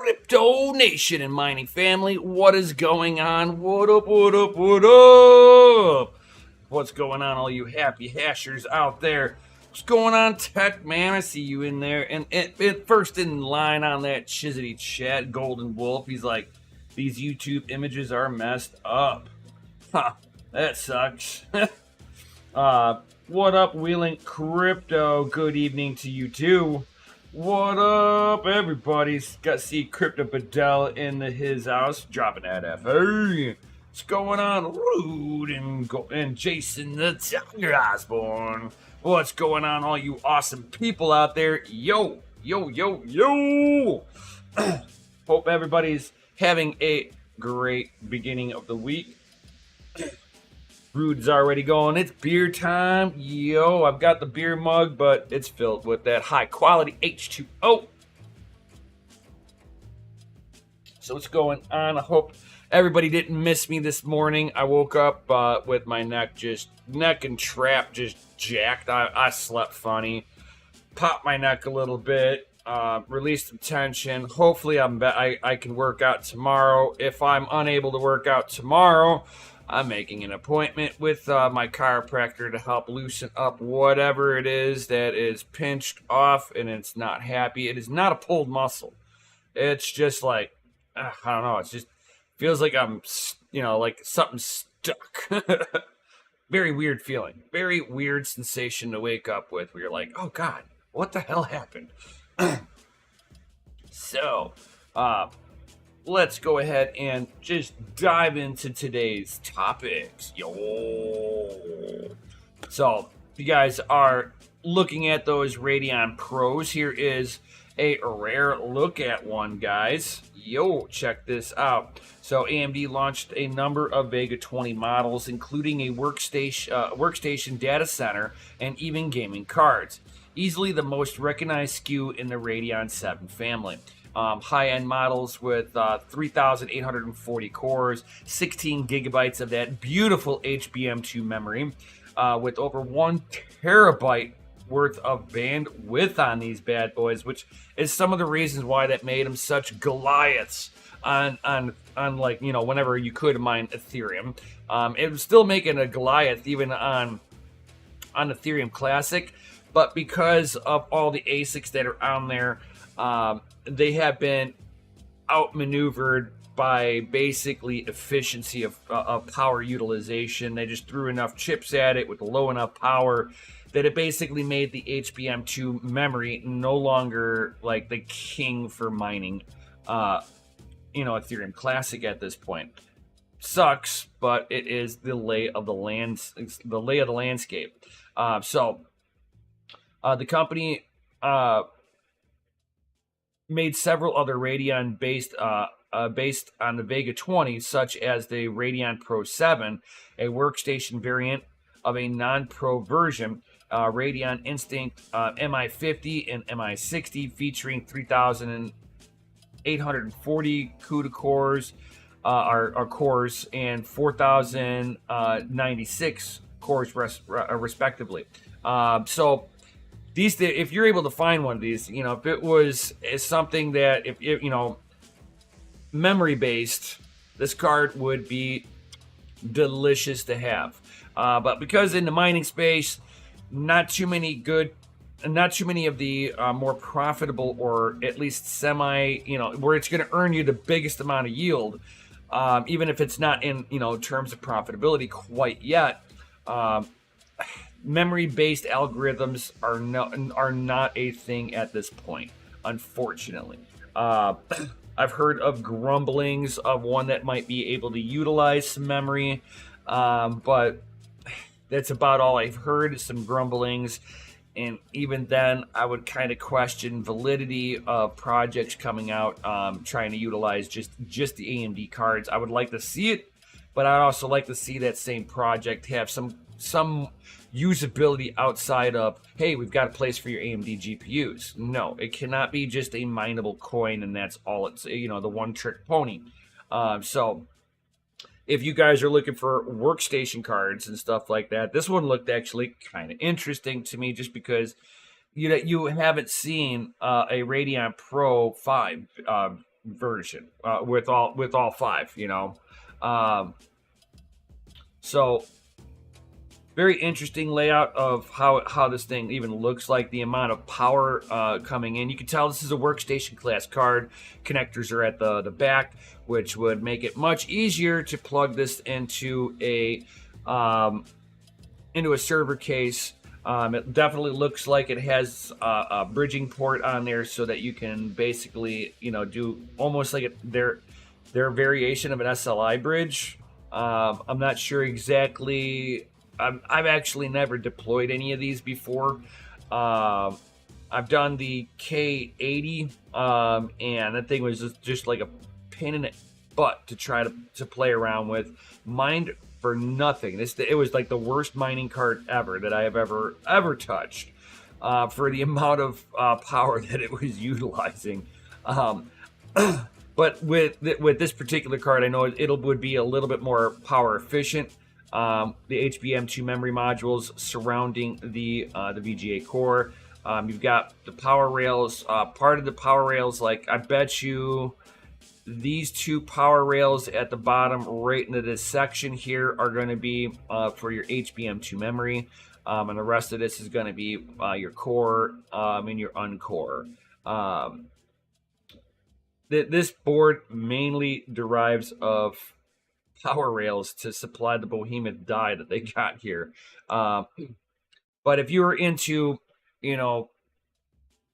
Crypto Nation and mining family, what is going on? What up, what up, what up? What's going on, all you happy hashers out there? What's going on, Tech Man? I see you in there. And first in line on that Chizity chat, Golden Wolf, he's like, these YouTube images are messed up. Huh, that sucks. What up, Wheeling Crypto? Good evening to you too. What up, everybody? Got to see Crypto Bedell in his house, dropping that F. Hey, what's going on, Rude and Jason the Tiger Osborne? What's going on, all you awesome people out there? Yo, yo, yo, yo! Hope everybody's having a great beginning of the week. Rude's already going, it's beer time. Yo, I've got the beer mug, but it's filled with that high quality H2O. So what's going on? I hope everybody didn't miss me this morning. I woke up with my neck and trap just jacked. I slept funny. Popped my neck a little bit. Released some tension. Hopefully I can work out tomorrow. If I'm unable to work out tomorrow, I'm making an appointment with my chiropractor to help loosen up whatever it is that is pinched off and it's not happy. It is not a pulled muscle. It's just like, I don't know. It's just feels like I'm, like something stuck. Very weird feeling. Very weird sensation to wake up with where you're like, oh God, what the hell happened? So, let's go ahead and just dive into today's topics. Yo. So, if you guys are looking at those Radeon Pros, here is a rare look at one, guys. Yo, check this out. So, AMD launched a number of Vega 20 models, including a workstation data center and even gaming cards. Easily the most recognized SKU in the Radeon 7 family. High-end models with 3,840 cores, 16 gigabytes of that beautiful HBM2 memory, with over 1 terabyte worth of bandwidth on these bad boys, which is some of the reasons why that made them such Goliaths on like, whenever you could mine Ethereum. It was still making a Goliath even on Ethereum Classic, but because of all the ASICs that are on there, they have been outmaneuvered by basically efficiency of power utilization. They just threw enough chips at it with low enough power that it basically made the HBM2 memory no longer like the king for mining, Ethereum Classic at this point. Sucks, but it is the lay of the landscape. So the company made several other Radeon based on the Vega 20, such as the Radeon Pro 7, a workstation variant of a non-pro version, Radeon Instinct MI50 and MI60, featuring 3,840 CUDA cores, cores, and 4,096 cores, respectively. So these, if you're able to find one of these, if it was something that, if memory based, this card would be delicious to have. But because in the mining space, not too many of the more profitable, or at least semi, where it's going to earn you the biggest amount of yield, even if it's not in, terms of profitability quite yet. Memory-based algorithms are not a thing at this point, unfortunately. I've heard of grumblings of one that might be able to utilize some memory, but that's about all I've heard, some grumblings. And even then, I would kind of question validity of projects coming out, trying to utilize just the AMD cards. I would like to see it, but I'd also like to see that same project have some usability outside of, hey, we've got a place for your AMD GPUs. No, it cannot be just a mineable coin and that's all it's, the one-trick pony. So if you guys are looking for workstation cards and stuff like that, this one looked actually kind of interesting to me, just because you haven't seen a Radeon Pro 5 version with all five. Um, so very interesting layout of how this thing even looks like, the amount of power coming in. You can tell this is a workstation class card. Connectors are at the back, which would make it much easier to plug this into a server case. It definitely looks like it has a bridging port on there, so that you can basically, do almost like their variation of an SLI bridge. I'm not sure exactly. I've actually never deployed any of these before. I've done the K80, and that thing was just like a pain in the butt to try to play around with. Mined for nothing. It was like the worst mining card ever that I have ever touched, for the amount of power that it was utilizing. But with this particular card, I know it would be a little bit more power efficient. The HBM2 memory modules surrounding the VGA core. You've got the power rails. Part of the power rails, like I bet you these two power rails at the bottom right into this section here are going to be for your HBM2 memory. And the rest of this is going to be your core and your uncore. This board mainly derives of power rails to supply the behemoth die that they got here. But if you're into,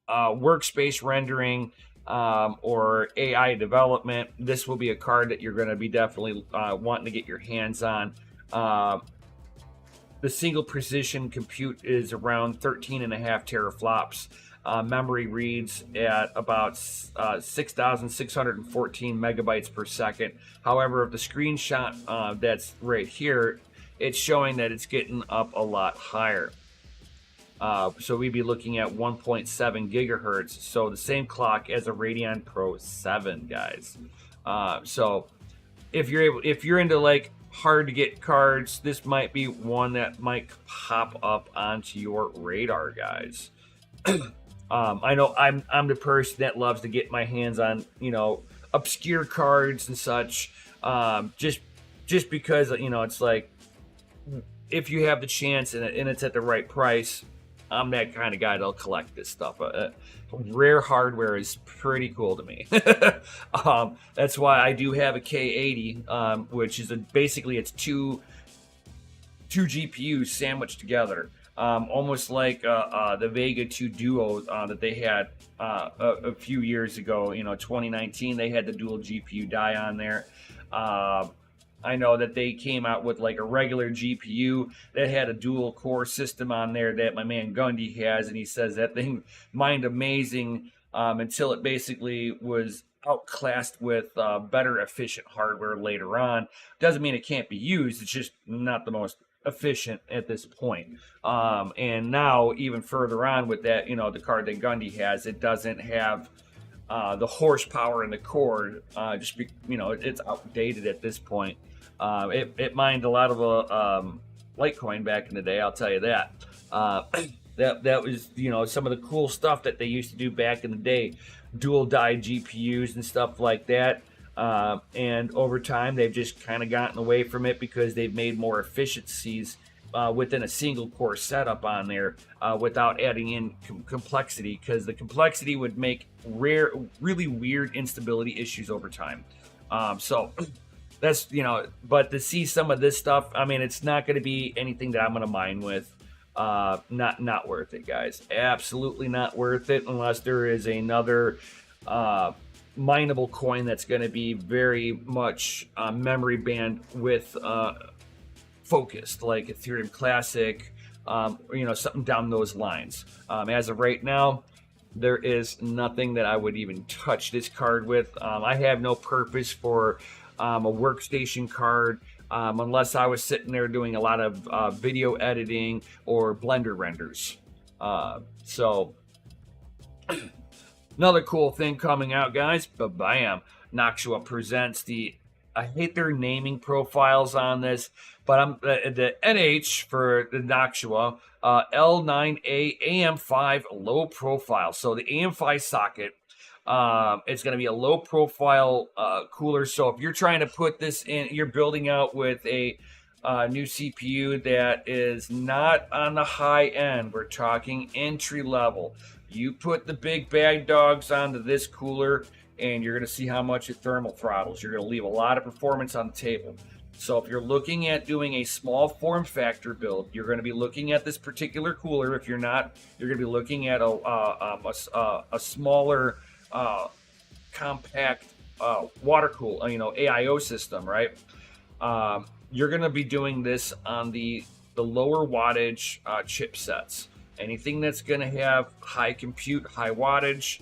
workspace rendering or AI development, this will be a card that you're going to be definitely wanting to get your hands on. The single precision compute is around 13.5 teraflops. Memory reads at about 6,614 megabytes per second. However, if the screenshot that's right here, it's showing that it's getting up a lot higher. So we'd be looking at 1.7 gigahertz. So the same clock as a Radeon Pro 7, guys. So if you're into like hard to get cards, this might be one that might pop up onto your radar, guys. I know I'm the person that loves to get my hands on, obscure cards and such. Just because, it's like, if you have the chance and it's at the right price, I'm that kind of guy that'll collect this stuff. Rare hardware is pretty cool to me. That's why I do have a K80, which is basically it's two GPUs sandwiched together. Almost like the Vega 2 Duo that they had a few years ago. 2019, they had the dual GPU die on there. I know that they came out with like a regular GPU that had a dual core system on there that my man Gundy has, and he says that thing mined amazing until it basically was outclassed with better efficient hardware later on. Doesn't mean it can't be used, it's just not the most efficient at this point. And now even further on with that, the card that Gundy has, it doesn't have the horsepower in the core. It's outdated at this point. It mined a lot of Litecoin back in the day, I'll tell you that. That was, some of the cool stuff that they used to do back in the day, dual die GPUs and stuff like that. And over time, they've just kind of gotten away from it because they've made more efficiencies within a single core setup on there without adding in complexity, because the complexity would make really weird instability issues over time. So that's, but to see some of this stuff, I mean, it's not going to be anything that I'm going to mine with. Not worth it, guys. Absolutely not worth it unless there is another mineable coin that's going to be very much memory band with focused, like Ethereum Classic, something down those lines. As of right now, there is nothing that I would even touch this card with. I have no purpose for a workstation card unless I was sitting there doing a lot of video editing or Blender renders. So another cool thing coming out, guys. Bam! Noxua presents I hate their naming profiles on this, but the NH for the Noxua L9A AM5 low profile. So the AM5 socket It's going to be a low profile cooler. So if you're trying to put this in, you're building out with a new CPU that is not on the high end. We're talking entry level. You put the big bad dogs onto this cooler, and you're going to see how much it thermal throttles. You're going to leave a lot of performance on the table. So if you're looking at doing a small form factor build, you're going to be looking at this particular cooler. If you're not, you're going to be looking at a smaller, compact water cool, AIO system, right? You're going to be doing this on the lower wattage chipsets. Anything that's going to have high compute, high wattage,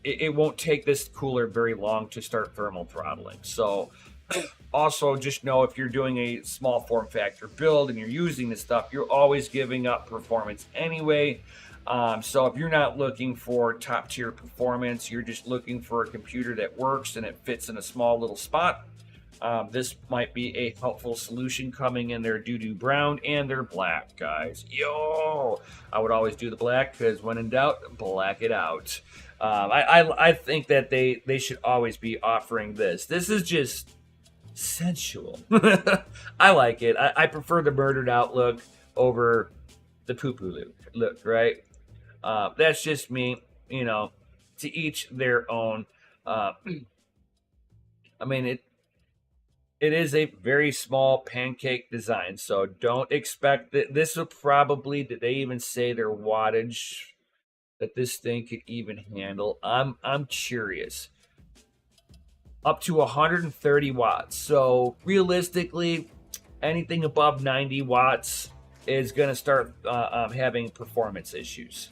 it won't take this cooler very long to start thermal throttling. So also just know, if you're doing a small form factor build and you're using this stuff, you're always giving up performance anyway. So if you're not looking for top tier performance, you're just looking for a computer that works and it fits in a small little spot, this might be a helpful solution coming in their doo-doo brown and their black, guys. Yo, I would always do the black, because when in doubt, black it out. I think that they should always be offering this. This is just sensual. I like it. I prefer the murdered out look over the poo-poo look, right? That's just me, to each their own. I mean, it is a very small pancake design, so don't expect that this will probably, did they even say their wattage that this thing could even handle? I'm curious. Up to 130 watts. So realistically, anything above 90 watts is going to start having performance issues.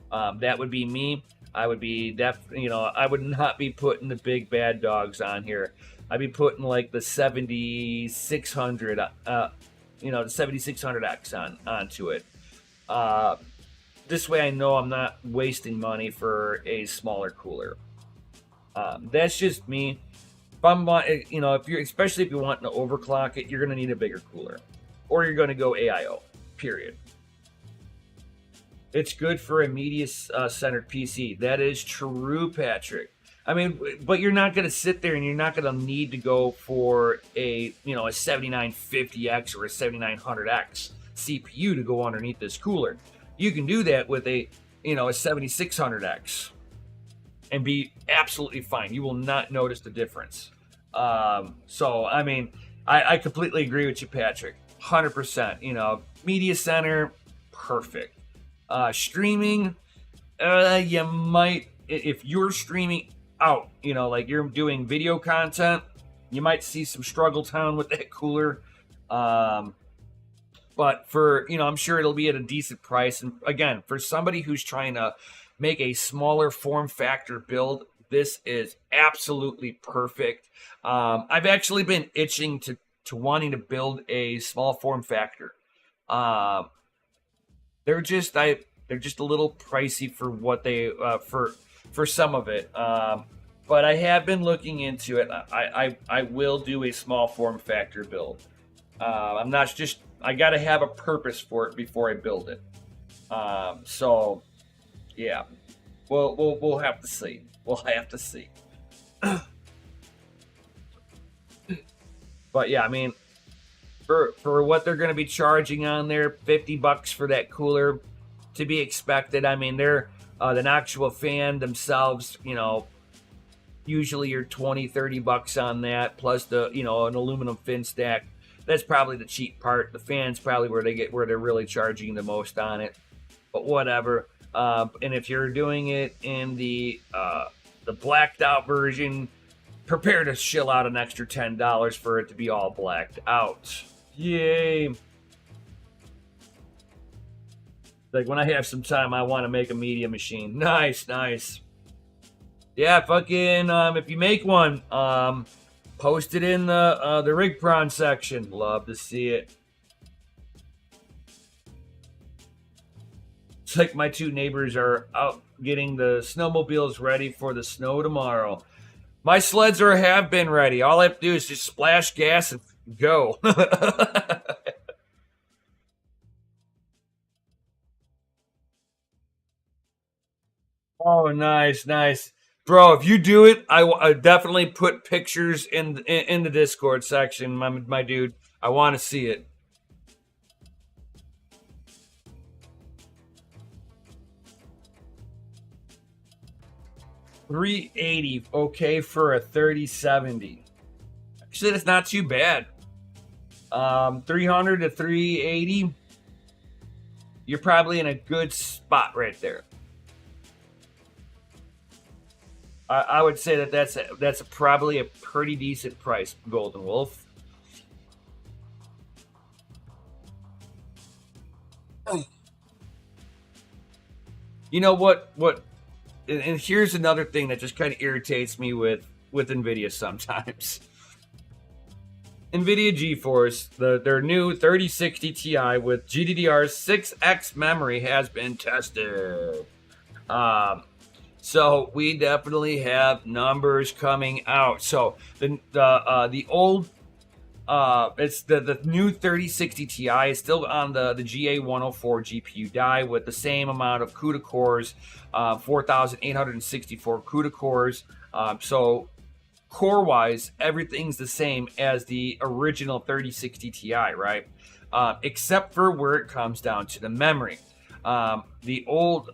That would be me. I would be I would not be putting the big bad dogs on here. I'd be putting like the 7600, the 7600X onto it. This way I know I'm not wasting money for a smaller cooler. That's just me. If I'm, especially if you're wanting to overclock it, you're going to need a bigger cooler, or you're going to go AIO. Period. It's good for a media-centered PC. That is true, Patrick. I mean, but you're not going to sit there and you're not going to need to go for a 7950X or a 7900X CPU to go underneath this cooler. You can do that with a 7600X and be absolutely fine. You will not notice the difference. So, I mean, I completely agree with you, Patrick. 100%. Media center, perfect. Streaming, you might, if you're streaming out, like you're doing video content, you might see some struggle town with that cooler. But for, I'm sure it'll be at a decent price. And again, for somebody who's trying to make a smaller form factor build, this is absolutely perfect. I've actually been itching to wanting to build a small form factor. They're just a little pricey for what they for some of it. But I have been looking into it. I will do a small form factor build. I'm not just, I got to have a purpose for it before I build it. So yeah, we'll have to see. We'll have to see. But yeah, I mean, for what they're going to be charging on there, $50 for that cooler, to be expected. I mean, they're the Noctua fan themselves, usually you're $20-30 on that, plus the an aluminum fin stack. That's probably the cheap part. The fan's probably where they're really charging the most on it. But whatever. And if you're doing it in the blacked out version, prepare to shill out an extra $10 for it to be all blacked out. Yay! Like, when I have some time, I want to make a media machine. Nice. Yeah, fucking, if you make one, post it in the RigPron section. Love to see it. It's like my two neighbors are out getting the snowmobiles ready for the snow tomorrow. My sleds have been ready. All I have to do is just splash gas and go. Oh, nice, nice. Bro, if you do it, I definitely put pictures in the Discord section, my dude. I want to see it. 380, okay, for a 3070. Actually, that's not too bad. 300 to 380. You're probably in a good spot right there. I would say that's probably a pretty decent price, Golden Wolf. You know what? And here's another thing that just kind of irritates me with Nvidia sometimes. Nvidia GeForce, their new 3060 Ti with GDDR6X memory has been tested. So we definitely have numbers coming out. So the old it's the new 3060 Ti is still on the GA104 GPU die with the same amount of CUDA cores, 4,864 CUDA cores. So core-wise, everything's the same as the original 3060 Ti, right? Except for where it comes down to the memory. The old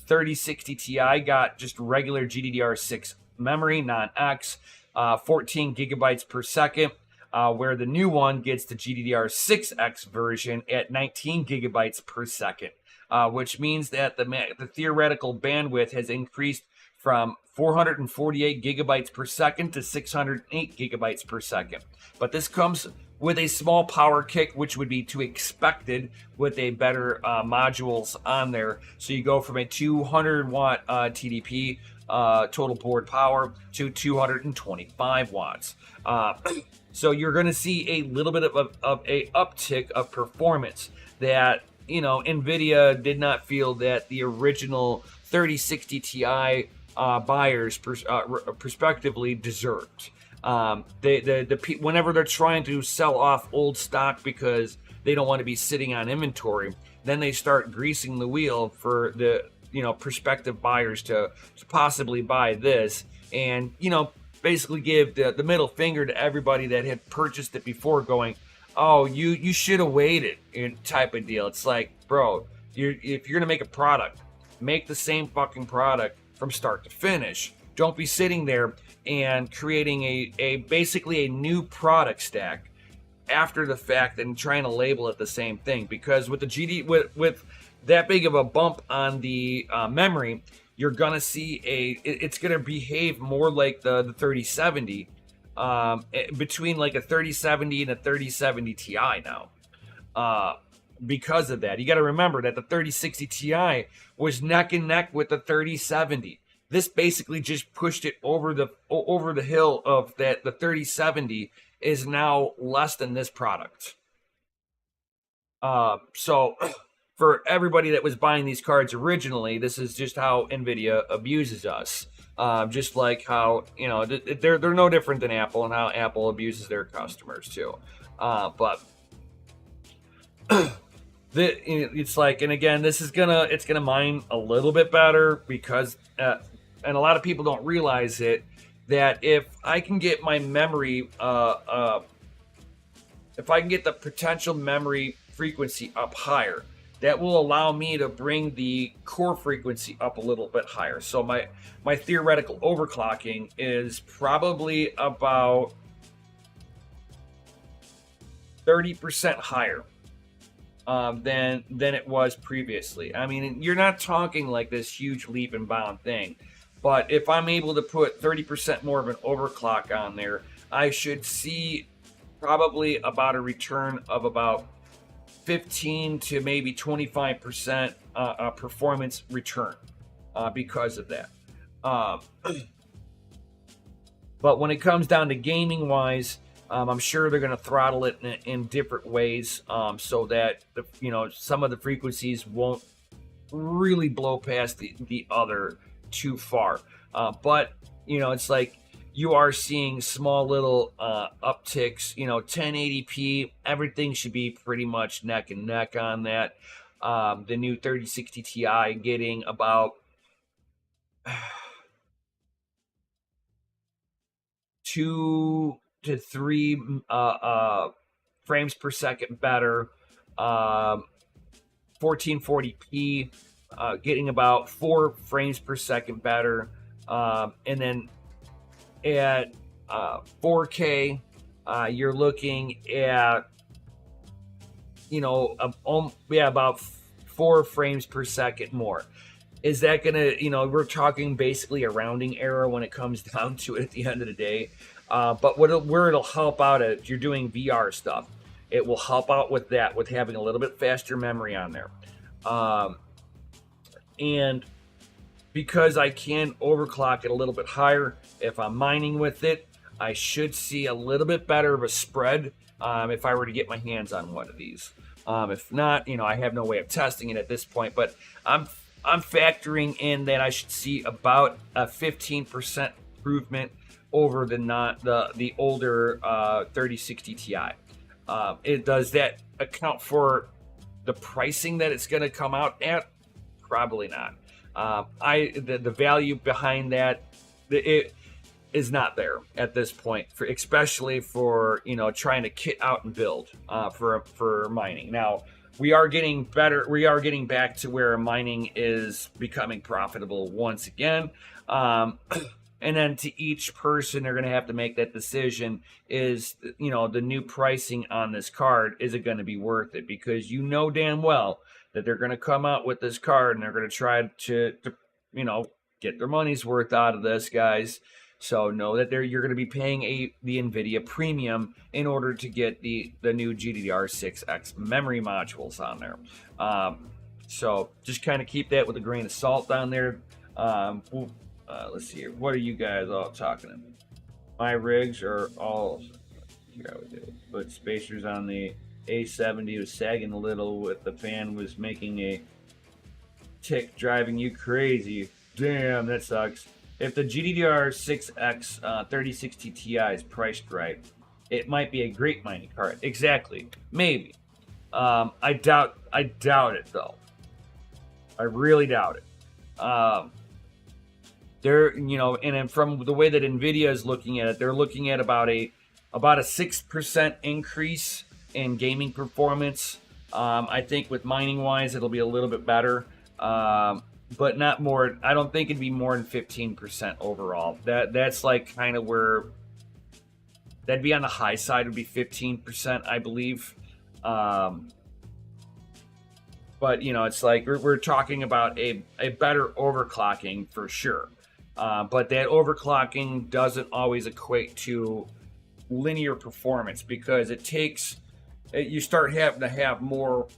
3060 Ti got just regular GDDR6 memory, non-X, 14 gigabytes per second. Where the new one gets the GDDR6X version at 19 gigabytes per second, which means that the theoretical bandwidth has increased from 448 gigabytes per second to 608 gigabytes per second. But this comes with a small power kick, which would be to expected with a better modules on there. So you go from a 200 watt TDP total board power to 225 watts. So you're going to see a little bit of a uptick of performance that, NVIDIA did not feel that the original 3060 Ti buyers prospectively deserved. Whenever they're trying to sell off old stock because they don't want to be sitting on inventory, then they start greasing the wheel for the prospective buyers to possibly buy this, and basically give the middle finger to everybody that had purchased it before, going, oh, you should have waited, type of deal. It's like, bro, if you're gonna make a product, make the same fucking product from start to finish. Don't be sitting there and creating a basically a new product stack after the fact and trying to label it the same thing. Because with the with that big of a bump on the memory, you're gonna see it's gonna behave more like the 3070, between like a 3070 and a 3070 Ti now. Because of that, you got to remember that the 3060 Ti was neck and neck with the 3070. This basically just pushed it over the hill of that. The 3070 is now less than this product. So for everybody that was buying these cards originally, this is just how NVIDIA abuses us. Just like how, they're no different than Apple, and how Apple abuses their customers too. But it's like, and again, it's gonna mine a little bit better because, and a lot of people don't realize it, that if I can get my memory, if I can get the potential memory frequency up higher, that will allow me to bring the core frequency up a little bit higher. So my theoretical overclocking is probably about 30% higher than it was previously. I mean, you're not talking like this huge leap and bound thing, but if I'm able to put 30% more of an overclock on there, I should see probably about a return of about 15 to maybe 25% performance return because of that. But when it comes down to gaming wise, I'm sure they're going to throttle it in different ways, so that some of the frequencies won't really blow past the other too far. But it's like you are seeing small little upticks. 1080p, everything should be pretty much neck and neck on that. The new 3060 Ti getting about 2 to 3 frames per second better. 1440p, getting about 4 frames per second better. And then at 4K, you're looking at, about 4 frames per second more. Is that gonna, we're talking basically a rounding error when it comes down to it at the end of the day. But where it'll help out if you're doing VR stuff, it will help out with that, with having a little bit faster memory on there. And because I can overclock it a little bit higher, if I'm mining with it, I should see a little bit better of a spread if I were to get my hands on one of these. If not, I have no way of testing it at this point, but I'm factoring in that I should see about a 15% improvement over the older 3060 Ti. Does that account for the pricing that it's going to come out at? Probably not. The value behind that, it is not there at this point, especially for trying to kit out and build for mining. Now we are getting better. We are getting back to where mining is becoming profitable once again. And then to each person, they're going to have to make that decision. Is the new pricing on this card, is it going to be worth it? Because damn well that they're going to come out with this card and they're going to try to get their money's worth out of this, guys. So know that you're going to be paying the NVIDIA premium in order to get the new GDDR6X memory modules on there. So just kind of keep that with a grain of salt down there. Let's see here. What are you guys all talking about? My rigs are all here. I would put spacers on the A70 was sagging a little with the fan was making a tick, driving you crazy. Damn, that sucks. If the GDDR6X 3060 Ti is priced right, it might be a great mining card. Exactly. Maybe. I doubt it though. I really doubt it. And then from the way that NVIDIA is looking at it, they're looking at about a 6% increase in gaming performance. I think with mining wise, it'll be a little bit better, but not more. I don't think it'd be more than 15% overall. That's like kind of where that'd be on the high side. Would be 15%, I believe. But it's like we're talking about a better overclocking for sure. But that overclocking doesn't always equate to linear performance, because you start having to have more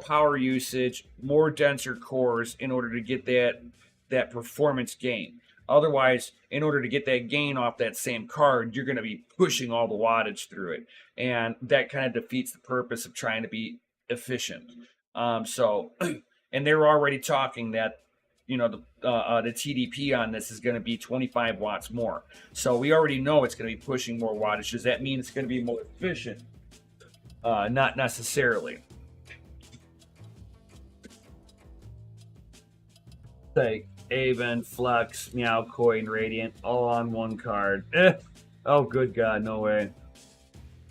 power usage, more denser cores in order to get that performance gain. Otherwise, in order to get that gain off that same card, you're going to be pushing all the wattage through it, and that kind of defeats the purpose of trying to be efficient. And they were already talking that the TDP on this is going to be 25 watts more. So we already know it's going to be pushing more wattage. Does that mean it's going to be more efficient? Not necessarily. Like Aven, Flux, Meowcoin, Radiant, all on one card. Oh, good God, no way.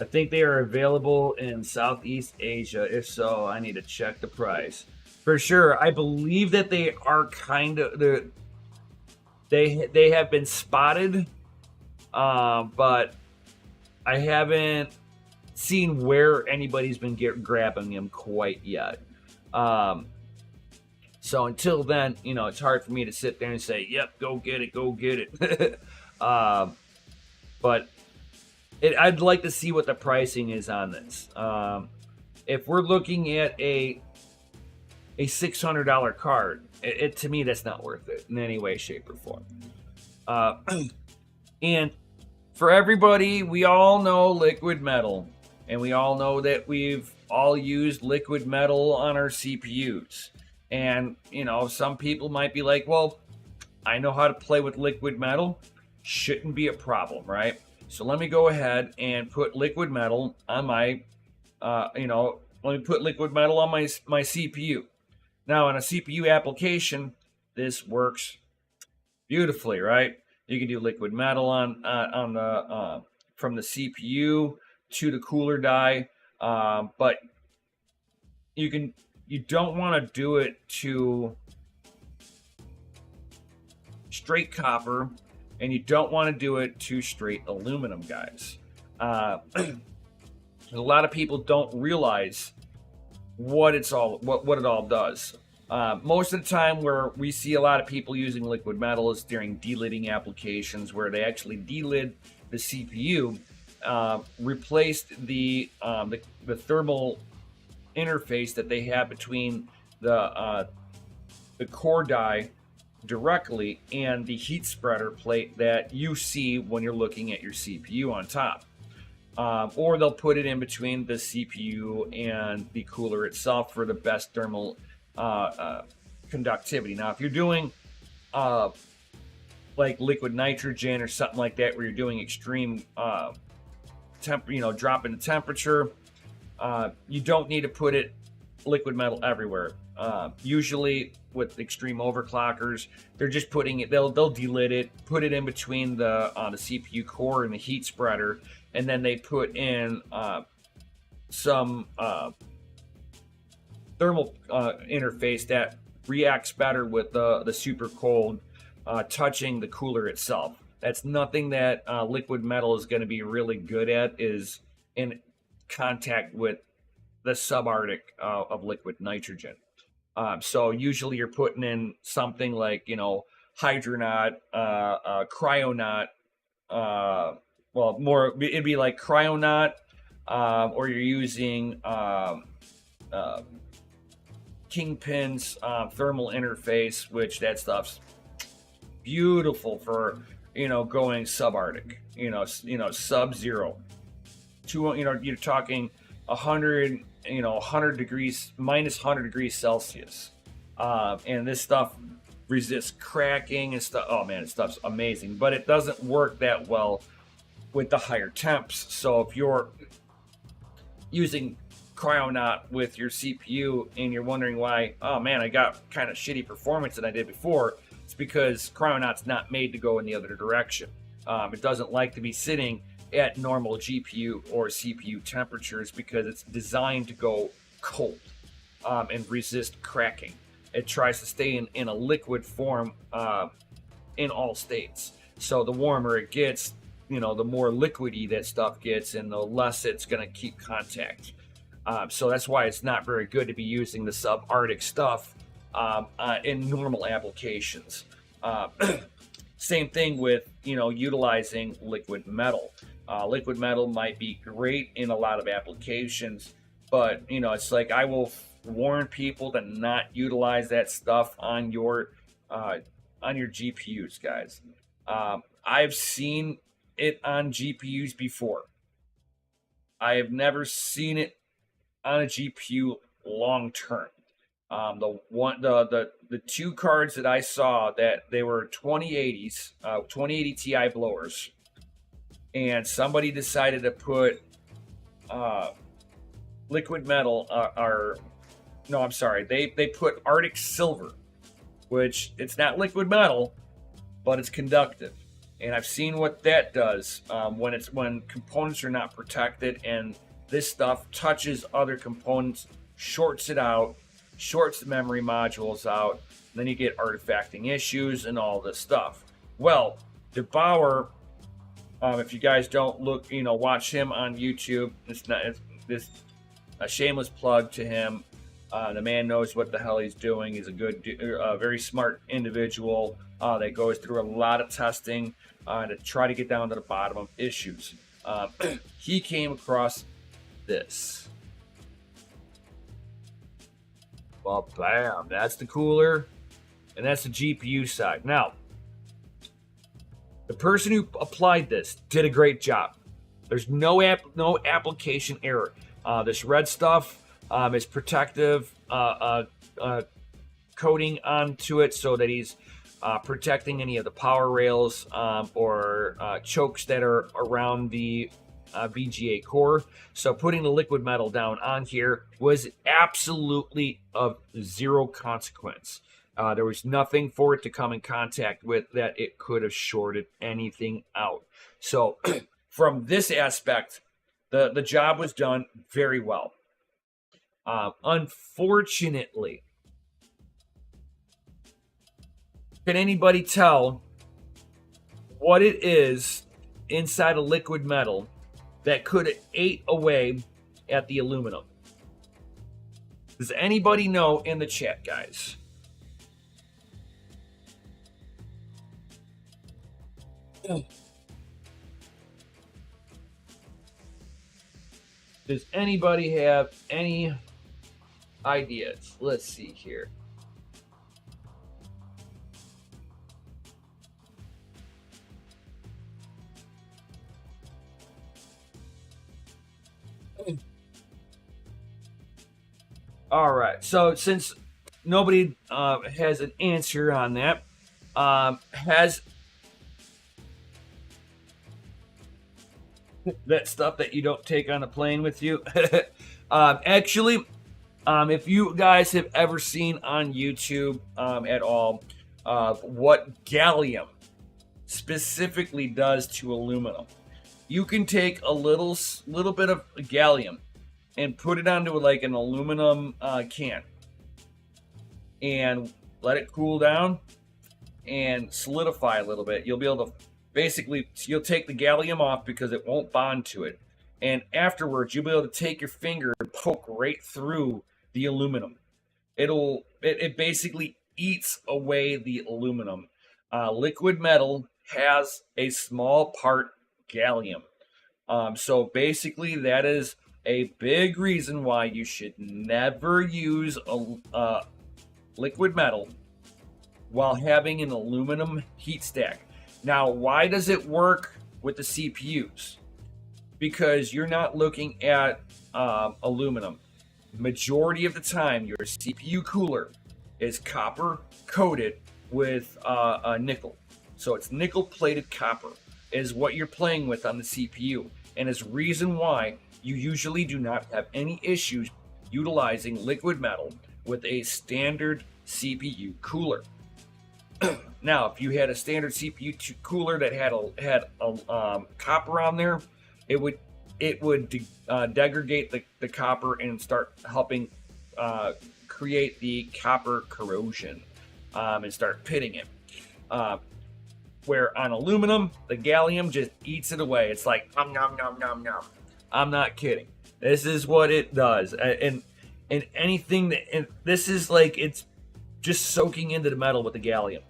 I think they are available in Southeast Asia. If so, I need to check the price. For sure, I believe that they are kind of they have been spotted, but I haven't seen where anybody's been grabbing them quite yet. So until then, it's hard for me to sit there and say, "Yep, go get it." But I'd like to see what the pricing is on this. If we're looking at a $600 card, to me, that's not worth it in any way, shape, or form. And for everybody, we all know liquid metal, and we all know that we've all used liquid metal on our CPUs. And, some people might be like, well, I know how to play with liquid metal. Shouldn't be a problem, right? So let me go ahead and put liquid metal on my, let me put liquid metal on my CPU. Now, in a CPU application, this works beautifully, right? You can do liquid metal on the from the CPU to the cooler die, but you don't want to do it to straight copper, and you don't want to do it to straight aluminum, guys. A lot of people don't realize what it all does. Most of the time, where we see a lot of people using liquid metal is during delidding applications, where they actually delid the CPU, replaced the thermal interface that they have between the core die directly and the heat spreader plate that you see when you're looking at your CPU on top. Or they'll put it in between the CPU and the cooler itself for the best thermal conductivity. Now, if you're doing like liquid nitrogen or something like that, where you're doing extreme drop in the temperature, you don't need to put liquid metal everywhere. Usually with extreme overclockers, they're just putting it. They'll delid it, put it in between the CPU core and the heat spreader, and then they put in some thermal interface that reacts better with the super cold touching the cooler itself. That's nothing that liquid metal is going to be really good at, is in contact with the subarctic of liquid nitrogen. So usually you're putting in something like, Hydronaut, Cryonaut, it'd be like Cryonaut, or you're using Kingpin's thermal interface, which that stuff's beautiful for, going subarctic, sub-zero. You're talking 100, 100 degrees, minus 100 degrees Celsius. And this stuff resists cracking and stuff. Oh man, this stuff's amazing, but it doesn't work that well with the higher temps. So if you're using Cryonaut with your CPU and you're wondering why, oh man, I got kind of shitty performance than I did before, it's because Cryonaut's not made to go in the other direction. It doesn't like to be sitting at normal GPU or CPU temperatures because it's designed to go cold and resist cracking. It tries to stay in a liquid form in all states. So the warmer it gets, the more liquidy that stuff gets, and the less it's going to keep contact. So that's why it's not very good to be using the subarctic stuff in normal applications. Same thing with, utilizing liquid metal. Liquid metal might be great in a lot of applications, but, it's like I will warn people to not utilize that stuff on your GPUs, guys. I've seen it on GPUs before. I have never seen it on a GPU long term. The two cards that I saw, that they were 2080s, 2080 Ti blowers, and somebody decided to put liquid metal, they put Arctic silver, which it's not liquid metal, but it's conductive. And I've seen what that does when components are not protected, and this stuff touches other components, shorts it out, shorts the memory modules out, and then you get artifacting issues and all this stuff. Well, DeBauer, if you guys don't watch him on YouTube, it's a shameless plug to him. The man knows what the hell he's doing. He's a good, very smart individual that goes through a lot of testing to try to get down to the bottom of issues. He came across this. Well, bam, that's the cooler, and that's the GPU side. Now, the person who applied this did a great job. There's no application error. This red stuff is protective coating onto it so that he's protecting any of the power rails or chokes that are around the VGA core. So putting the liquid metal down on here was absolutely of zero consequence. There was nothing for it to come in contact with that it could have shorted anything out. So from this aspect, the job was done very well. Unfortunately, can anybody tell what it is inside a liquid metal that could have ate away at the aluminum? Does anybody know in the chat, guys? Does anybody have any ideas? Let's see here. All right. So since nobody has an answer on that, has that stuff that you don't take on a plane with you? Actually, if you guys have ever seen on YouTube at all what gallium specifically does to aluminum, you can take a little bit of gallium and put it onto like an aluminum can and let it cool down and solidify a little bit. You'll be able to basically, you'll take the gallium off because it won't bond to it. And afterwards, you'll be able to take your finger and poke right through the aluminum. It basically eats away the aluminum. Liquid metal has a small part gallium. So basically that is a big reason why you should never use a liquid metal while having an aluminum heat stack. Now, why does it work with the CPUs? Because you're not looking at aluminum. Majority of the time, your CPU cooler is copper coated with nickel. So it's nickel plated copper is what you're playing with on the CPU, and is reason why you usually do not have any issues utilizing liquid metal with a standard CPU cooler. Now, if you had a standard CPU cooler that had a copper on there, it would degrade the copper and start helping create the copper corrosion and start pitting it. Where on aluminum, the gallium just eats it away. It's like nom nom nom nom nom. I'm not kidding. This is what it does, and anything that, and this is like it's just soaking into the metal with the gallium.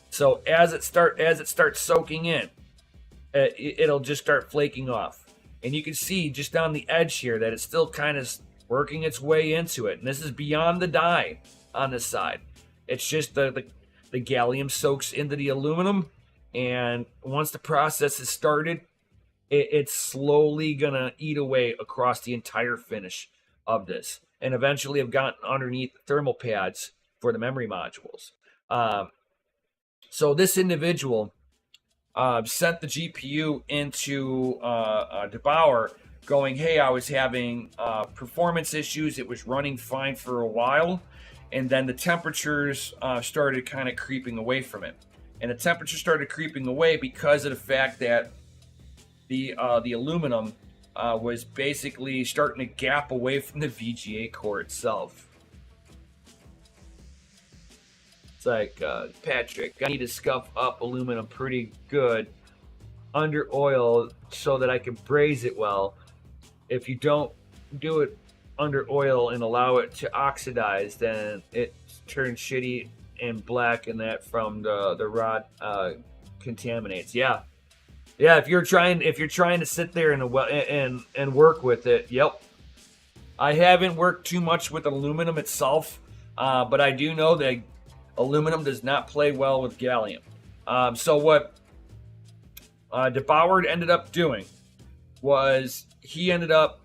So as it starts soaking in, it'll just start flaking off, and you can see just down the edge here that it's still kind of working its way into it. And this is beyond the die on this side. It's just the gallium soaks into the aluminum, and once the process is started, it's slowly gonna eat away across the entire finish of this, and eventually have gotten underneath the thermal pads for the memory modules. So this individual sent the GPU into debauer, going, hey, I was having performance issues. It was running fine for a while, and then the temperatures started kind of creeping away from it. And the temperature started creeping away because of the fact that the aluminum was basically starting to gap away from the VGA core itself. It's like, Patrick, I need to scuff up aluminum pretty good under oil so that I can braze it well. If you don't do it under oil and allow it to oxidize, then it turns shitty and black, and that from the rod contaminates. Yeah. If you're trying to sit there and work with it, yep. I haven't worked too much with aluminum itself, but I do know that aluminum does not play well with gallium. So what debauer ended up doing was he ended up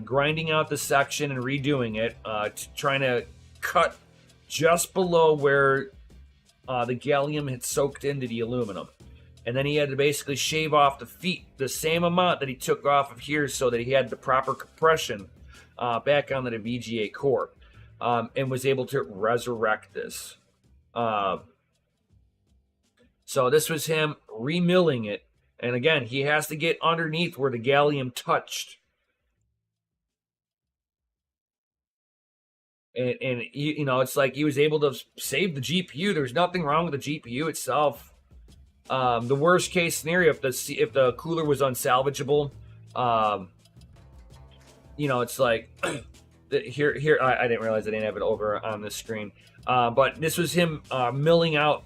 grinding out the section and redoing it, trying to cut just below where the gallium had soaked into the aluminum. And then he had to basically shave off the feet, the same amount that he took off of here, so that he had the proper compression back onto the VGA core, and was able to resurrect this. So this was him remilling it. And again, he has to get underneath where the gallium touched. And you know, it's like he was able to save the GPU. There's nothing wrong with the GPU itself. The worst case scenario, if the cooler was unsalvageable, you know, it's like here. I didn't realize I didn't have it over on the screen. But this was him milling off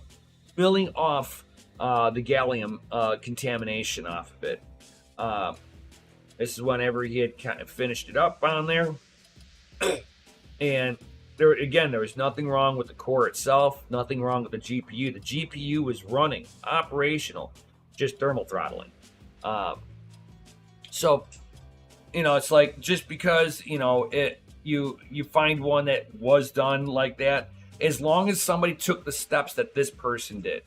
the gallium contamination off of it. This is whenever he had kind of finished it up on there. And there was nothing wrong with the core itself, nothing wrong with the GPU. The GPU was running, operational, just thermal throttling. So, you know, it's like just because, you know, you find one that was done like that, as long as somebody took the steps that this person did,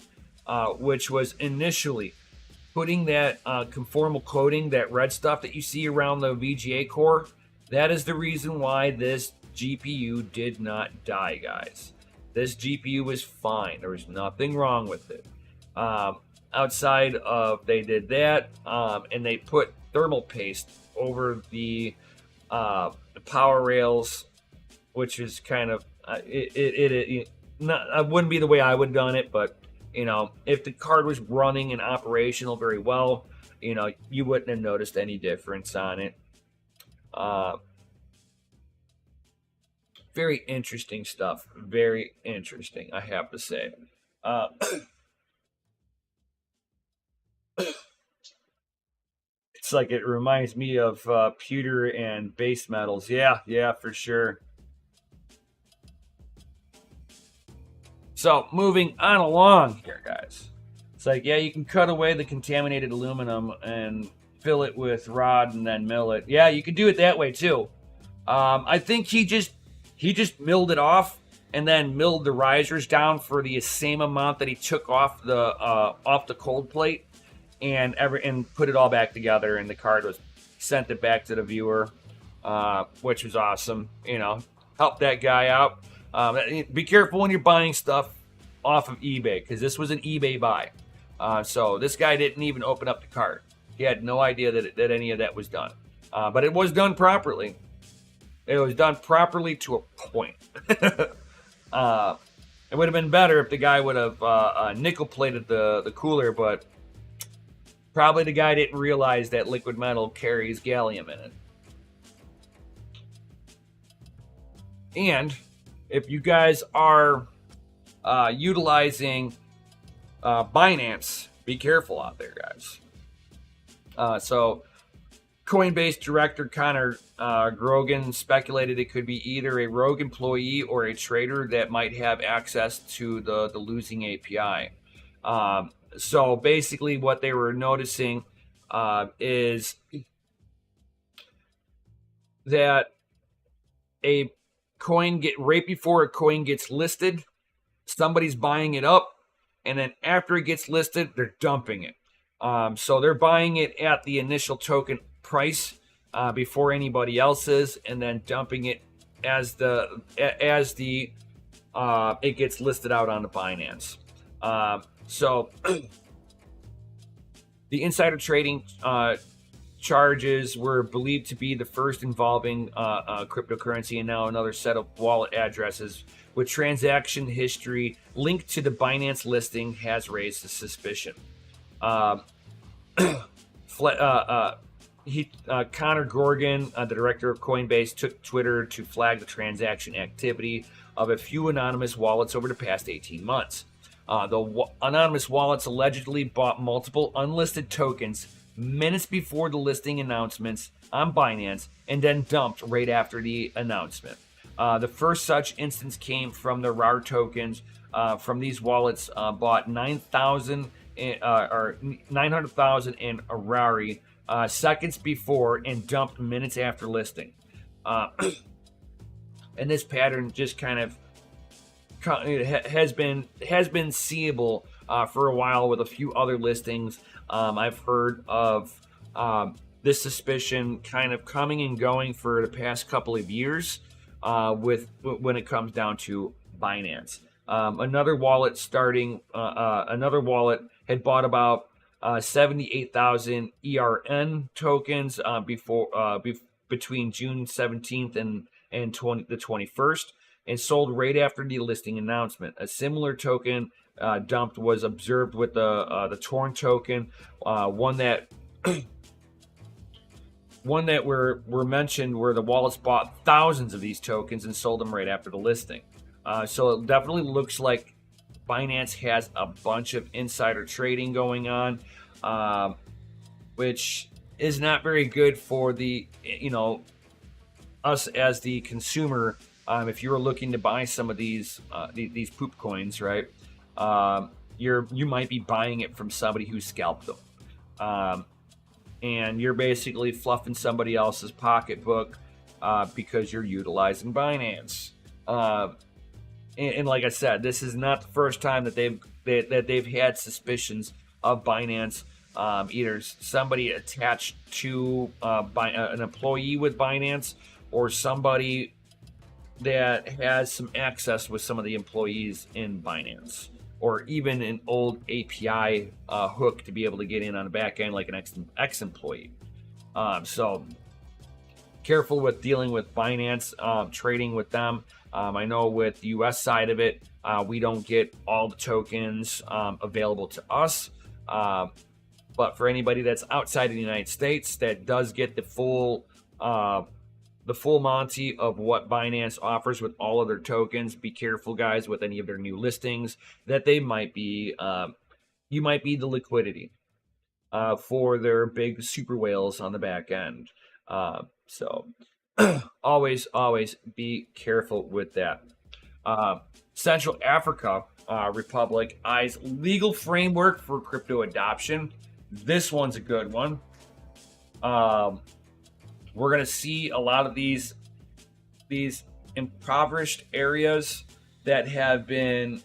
which was initially putting that conformal coating, that red stuff that you see around the VGA core, that is the reason why this GPU did not die, guys. This GPU was fine. There was nothing wrong with it. Outside of they did that, and they put thermal paste over the power rails, which is kind of it wouldn't be the way I would have done it, but you know, if the card was running and operational very well, you know, you wouldn't have noticed any difference on it. Very interesting stuff. Very interesting, I have to say. It's like it reminds me of pewter and base metals. Yeah, for sure. So moving on along here, guys. It's like, yeah, you can cut away the contaminated aluminum and fill it with rod and then mill it. Yeah, you could do it that way too. I think he just milled it off and then milled the risers down for the same amount that he took off the cold plate, and put it all back together. And the card was sent it back to the viewer, which was awesome. You know, help that guy out. Be careful when you're buying stuff off of eBay, because this was an eBay buy. So this guy didn't even open up the card. He had no idea that any of that was done. But it was done properly. It was done properly to a point. It would have been better if the guy would have nickel plated the cooler, but probably the guy didn't realize that liquid metal carries gallium in it. And if you guys are utilizing Binance, be careful out there, guys. So Coinbase director Connor Grogan speculated it could be either a rogue employee or a trader that might have access to the losing API. So basically what they were noticing is that a coin right before a coin gets listed, somebody's buying it up, and then after it gets listed, they're dumping it. So they're buying it at the initial token price before anybody else is, and then dumping it as it gets listed out on the Binance. So the insider trading charges were believed to be the first involving cryptocurrency, and now another set of wallet addresses with transaction history linked to the Binance listing has raised the suspicion. Connor Grogan, the director of Coinbase, took Twitter to flag the transaction activity of a few anonymous wallets over the past 18 months. The anonymous wallets allegedly bought multiple unlisted tokens minutes before the listing announcements on Binance and then dumped right after the announcement. The first such instance came from the RAR tokens from these wallets bought 900,000 in Arari seconds before and dumped minutes after listing. And this pattern just kind of has been seeable for a while with a few other listings. I've heard of this suspicion kind of coming and going for the past couple of years when it comes down to Binance. Another wallet had bought about 78,000 ERN tokens between June 17th and the 21st, and sold right after the listing announcement. A similar token dumped was observed with the Torn token, one that were mentioned where the wallets bought thousands of these tokens and sold them right after the listing. So it definitely looks like Binance has a bunch of insider trading going on, which is not very good for the, us as the consumer. If you're looking to buy some of these poop coins, right? You might be buying it from somebody who scalped them, and you're basically fluffing somebody else's pocketbook because you're utilizing Binance. And like I said, this is not the first time that they've had suspicions of Binance. Either somebody attached to an employee with Binance, or somebody that has some access with some of the employees in Binance, or even an old API hook to be able to get in on the back end like an ex-employee. So careful with dealing with Binance, trading with them. I know with the US side of it, we don't get all the tokens available to us. But for anybody that's outside of the United States that does get the full Monty of what Binance offers with all of their tokens, be careful, guys, with any of their new listings that they might be. You might be the liquidity for their big super whales on the back end. So always be careful with that. Central Africa Republic eyes legal framework for crypto adoption. This one's a good one. We're going to see a lot of these impoverished areas that have been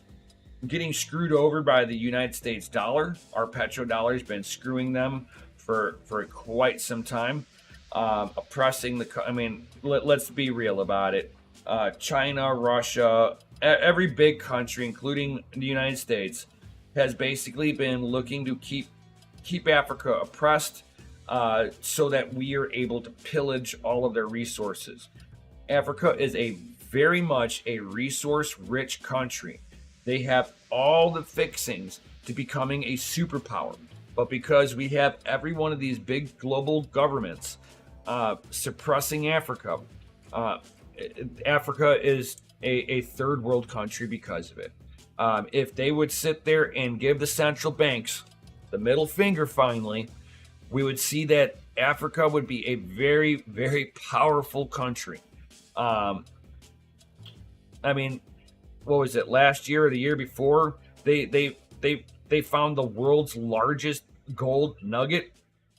getting screwed over by the United States dollar. Our petrodollar has been screwing them for quite some time, oppressing let's be real about it. China, Russia, every big country, including the United States, has basically been looking to keep Africa oppressed, so that we are able to pillage all of their resources. Africa is very much a resource-rich country. They have all the fixings to becoming a superpower. But because we have every one of these big global governments suppressing Africa, Africa is a third world country because of it. If they would sit there and give the central banks the middle finger finally, we would see that Africa would be a very, very powerful country. What was it, last year or the year before? They found the world's largest gold nugget.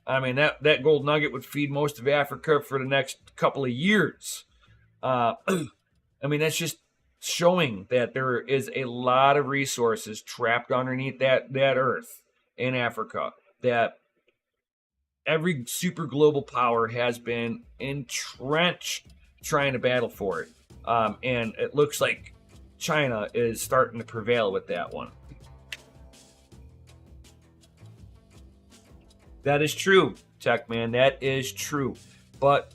That gold nugget would feed most of Africa for the next couple of years. That's just showing that there is a lot of resources trapped underneath that earth in Africa, that every super global power has been entrenched trying to battle for it. And it looks like China is starting to prevail with that one. That is true, Tech Man. That is true. But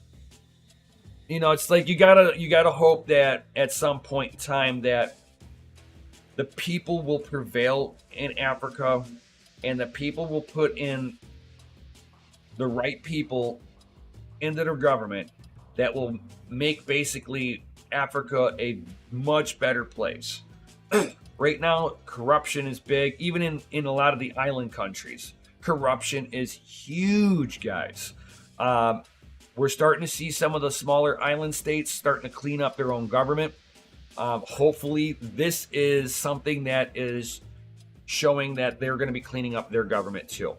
it's like you gotta hope that at some point in time that the people will prevail in Africa, and the people will put in the right people into their government that will make basically Africa a much better place. Right now, corruption is big, even in a lot of the island countries. Corruption is huge, guys. We're starting to see some of the smaller island states starting to clean up their own government. Hopefully, this is something that is showing that they're going to be cleaning up their government too.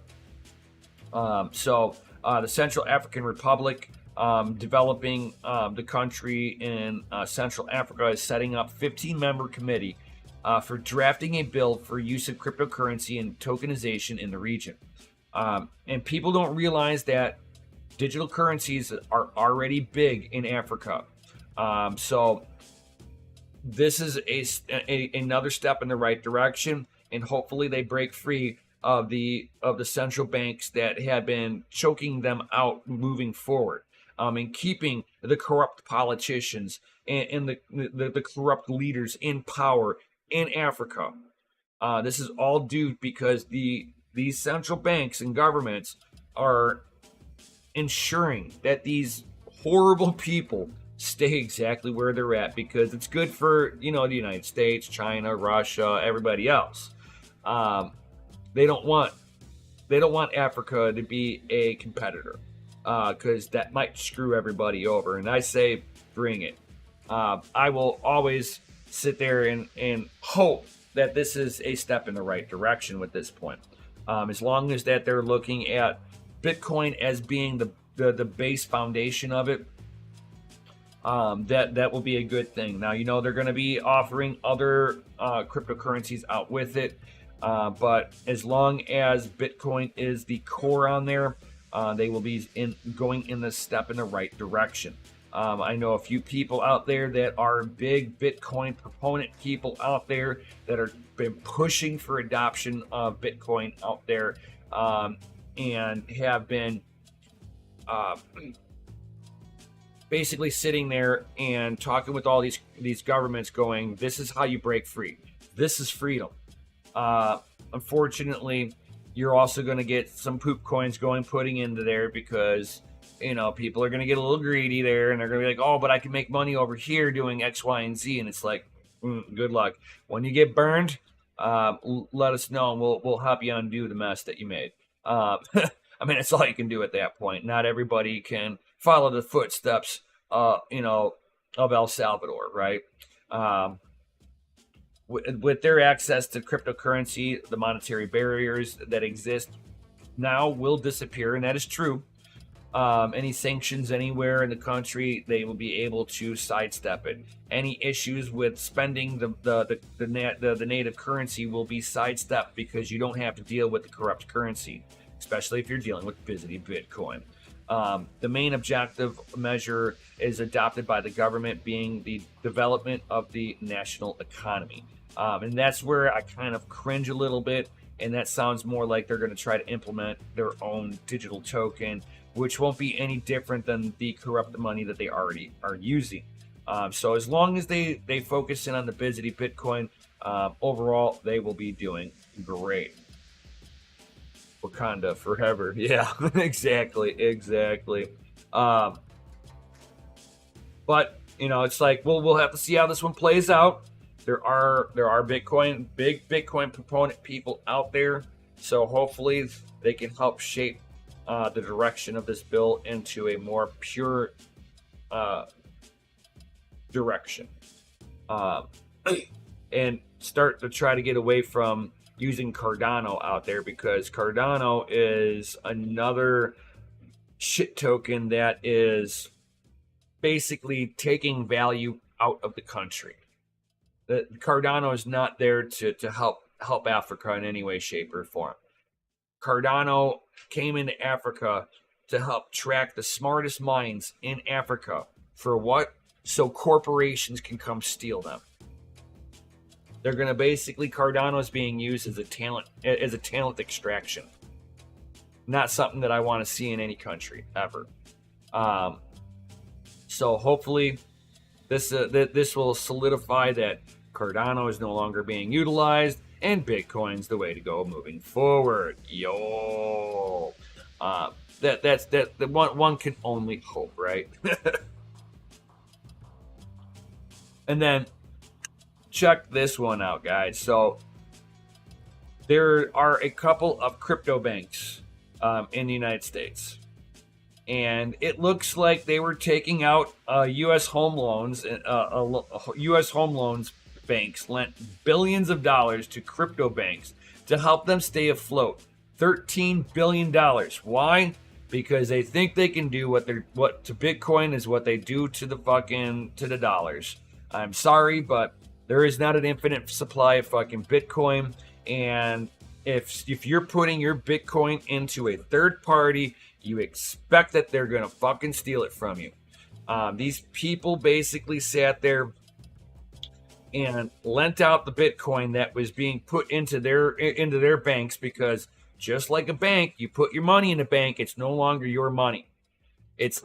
The Central African Republic, developing the country in Central Africa, is setting up 15-member committee for drafting a bill for use of cryptocurrency and tokenization in the region. And people don't realize that digital currencies are already big in Africa. So this is another step in the right direction, and hopefully they break free of the central banks that have been choking them out moving forward, and keeping the corrupt politicians and the corrupt leaders in power in Africa. This is all due because these central banks and governments are ensuring that these horrible people stay exactly where they're at, because it's good for, the United States, China, Russia, everybody else. They don't want Africa to be a competitor, because that might screw everybody over. And I say, bring it. I will always sit there and hope that this is a step in the right direction with this point. As long as that they're looking at Bitcoin as being the base foundation of it, that will be a good thing. Now, they're going to be offering other cryptocurrencies out with it, but as long as Bitcoin is the core on there, they will be going in the step in the right direction. I know a few people out there that are big Bitcoin proponent people out there that are been pushing for adoption of Bitcoin out there, and have been basically sitting there and talking with all these governments, going, "This is how you break free. This is freedom." Unfortunately, you're also going to get some poop coins putting into there, because people are going to get a little greedy there, and they're going to be like, "Oh, but I can make money over here doing X, Y, and Z," and it's like, good luck. When you get burned, let us know, and we'll help you undo the mess that you made. I mean, it's all you can do at that point. Not everybody can follow the footsteps, of El Salvador, right? With their access to cryptocurrency, the monetary barriers that exist now will disappear, and that is true. Any sanctions anywhere in the country, they will be able to sidestep it. Any issues with spending the native currency will be sidestepped, because you don't have to deal with the corrupt currency, especially if you're dealing with Busy Bitcoin. The main objective measure is adopted by the government, being the development of the national economy. And that's where I kind of cringe a little bit, and that sounds more like they're going to try to implement their own digital token, which won't be any different than the corrupt money that they already are using. So as long as they focus in on the Busy Bitcoin, overall, they will be doing great. Wakanda forever. Yeah, exactly. But, it's like, we'll have to see how this one plays out. There are big Bitcoin proponent people out there, so hopefully they can help shape the direction of this bill into a more pure direction, and start to try to get away from using Cardano out there, because Cardano is another shit token that is basically taking value out of the country. Cardano is not there to help Africa in any way, shape, or form. Cardano came into Africa to help track the smartest minds in Africa. For what? So corporations can come steal them. They're going to basically, Cardano is being used as a talent extraction. Not something that I want to see in any country ever. So hopefully this will solidify that Cardano is no longer being utilized, and Bitcoin's the way to go moving forward. Yo, that's the one can only hope, right? And then check this one out, guys. So there are a couple of crypto banks in the United States, and it looks like they were taking out U.S. home loans. U.S. home loans banks lent billions of dollars to crypto banks to help them stay afloat. $13 billion. Why? Because they think they can do what to Bitcoin is what they do to the dollars. I'm sorry, but there is not an infinite supply of fucking Bitcoin, and if you're putting your Bitcoin into a third party, you expect that they're gonna fucking steal it from you. These people basically sat there and lent out the Bitcoin that was being put into their banks, because just like a bank, you put your money in a bank, it's no longer your money. It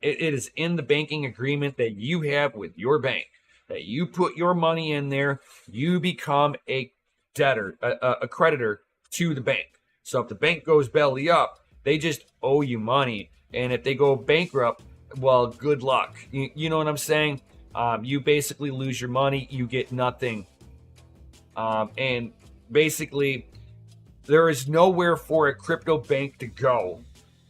is in the banking agreement that you have with your bank, that you put your money in there, you become a debtor, a creditor to the bank. So if the bank goes belly up, they just owe you money. And if they go bankrupt, well, good luck. You know what I'm saying? You basically lose your money, you get nothing. And basically, there is nowhere for a crypto bank to go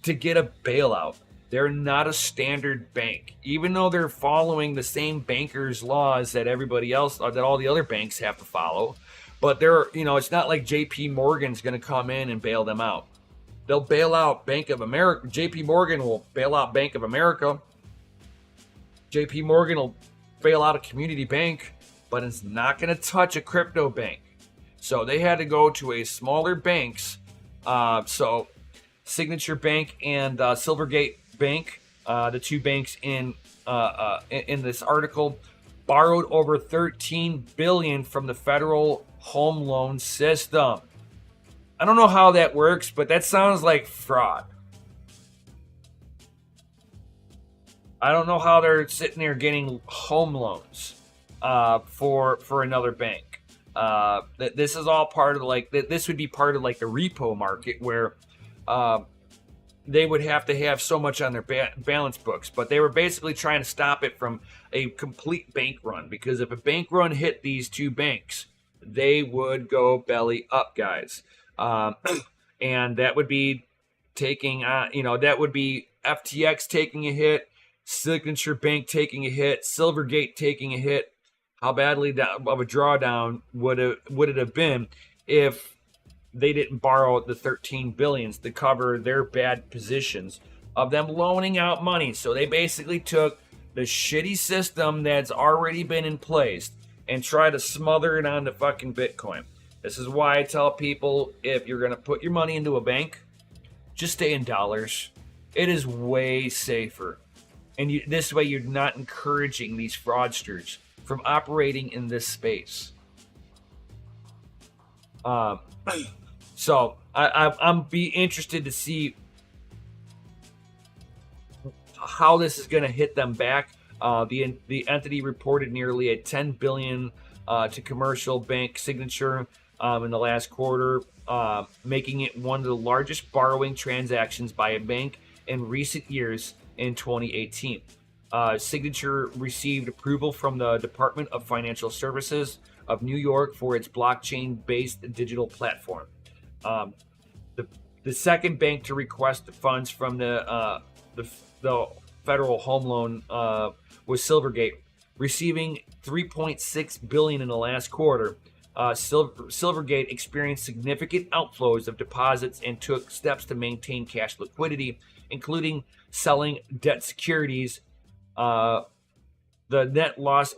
to get a bailout. They're not a standard bank, even though they're following the same bankers' laws that everybody else, that all the other banks have to follow. But it's not like JP Morgan's going to come in and bail them out. They'll bail out Bank of America. JP Morgan will bail out Bank of America. JP Morgan will bail out a community bank, but it's not going to touch a crypto bank. So they had to go to a smaller banks. So Signature Bank and Silvergate Bank, the two banks in this article, borrowed over $13 billion from the federal home loan system. I don't know how that works, but that sounds like fraud. I don't know how they're sitting there getting home loans for another bank. This is all part of this would be part of the repo market, where they would have to have so much on their balance books. But they were basically trying to stop it from a complete bank run, because if a bank run hit these two banks, they would go belly up, guys. And that would be that would be FTX taking a hit, Signature Bank taking a hit, Silvergate taking a hit. How badly of a drawdown would it have been if they didn't borrow the $13 billion to cover their bad positions of them loaning out money? So they basically took the shitty system that's already been in place and tried to smother it onto fucking Bitcoin. This is why I tell people, if you're going to put your money into a bank, just stay in dollars. It is way safer. And this way you're not encouraging these fraudsters from operating in this space. So I'm be interested to see how this is going to hit them back. The entity reported nearly a $10 billion to commercial bank Signature in the last quarter, making it one of the largest borrowing transactions by a bank in recent years in 2018. Signature received approval from the Department of Financial Services of New York for its blockchain-based digital platform. The second bank to request funds from the federal home loan was Silvergate, receiving $3.6 billion in the last quarter. Silvergate experienced significant outflows of deposits and took steps to maintain cash liquidity, including selling debt securities. The net loss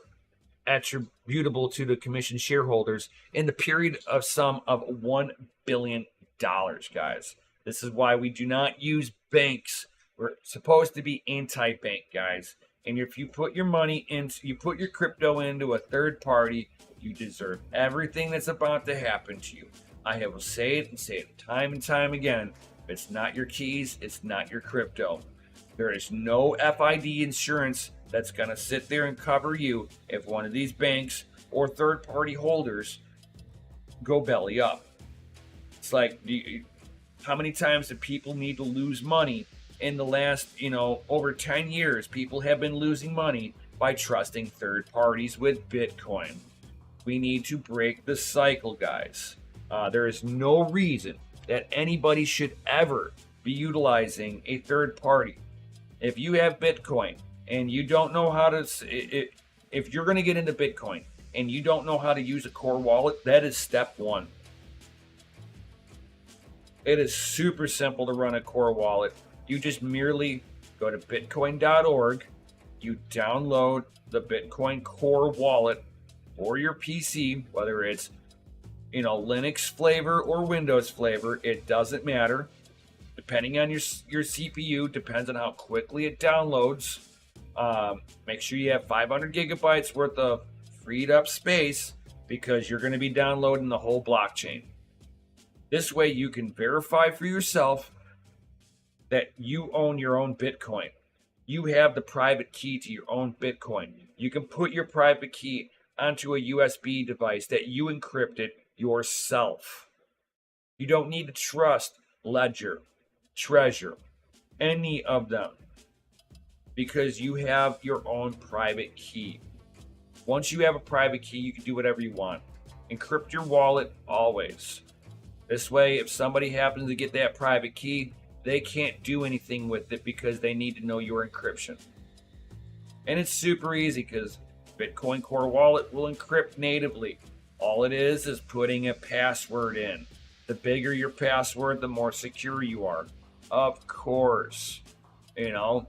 attributable to the commission shareholders in the period of sum of $1 billion, guys. This is why we do not use banks. We're supposed to be anti-bank, guys. And if you put your money you put your crypto into a third party, you deserve everything that's about to happen to you. I will say it and say it time and time again. If it's not your keys, it's not your crypto. There is no FID insurance that's going to sit there and cover you if one of these banks or third-party holders go belly up. It's like, how many times do people need to lose money in the last, over 10 years? People have been losing money by trusting third parties with Bitcoin. We need to break the cycle, guys. There is no reason that anybody should ever be utilizing a third party. If you have Bitcoin and you don't know how to, if you're going to get into Bitcoin and you don't know how to use a core wallet, that is step one. It is super simple to run a core wallet. You just merely go to bitcoin.org, you download the Bitcoin core wallet for your PC, whether it's Linux flavor or Windows flavor, it doesn't matter. Depending on your CPU, depends on how quickly it downloads. Make sure you have 500 gigabytes worth of freed up space because you're going to be downloading the whole blockchain. This way you can verify for yourself that you own your own Bitcoin. You have the private key to your own Bitcoin. You can put your private key onto a USB device that you encrypted yourself. You don't need to trust Ledger, Trezor, any of them, because you have your own private key. Once you have a private key, you can do whatever you want. Encrypt your wallet always. This way, if somebody happens to get that private key, they can't do anything with it because they need to know your encryption. And it's super easy because Bitcoin Core Wallet will encrypt natively. All it is putting a password in. The bigger your password, the more secure you are. Of course, you know.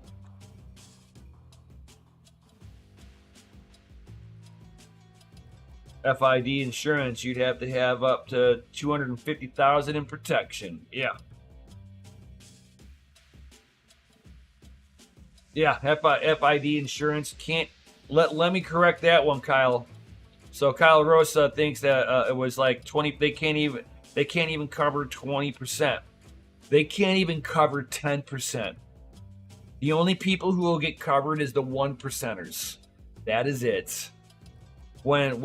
FID insurance, you'd have to have up to $250,000 in protection. Yeah. Yeah, FID insurance can't. Let me correct that one, Kyle. So Kyle Rosa thinks that it was like 20. They can't even cover 20%. They can't even cover 10%. The only people who will get covered is the 1%ers. That is it. When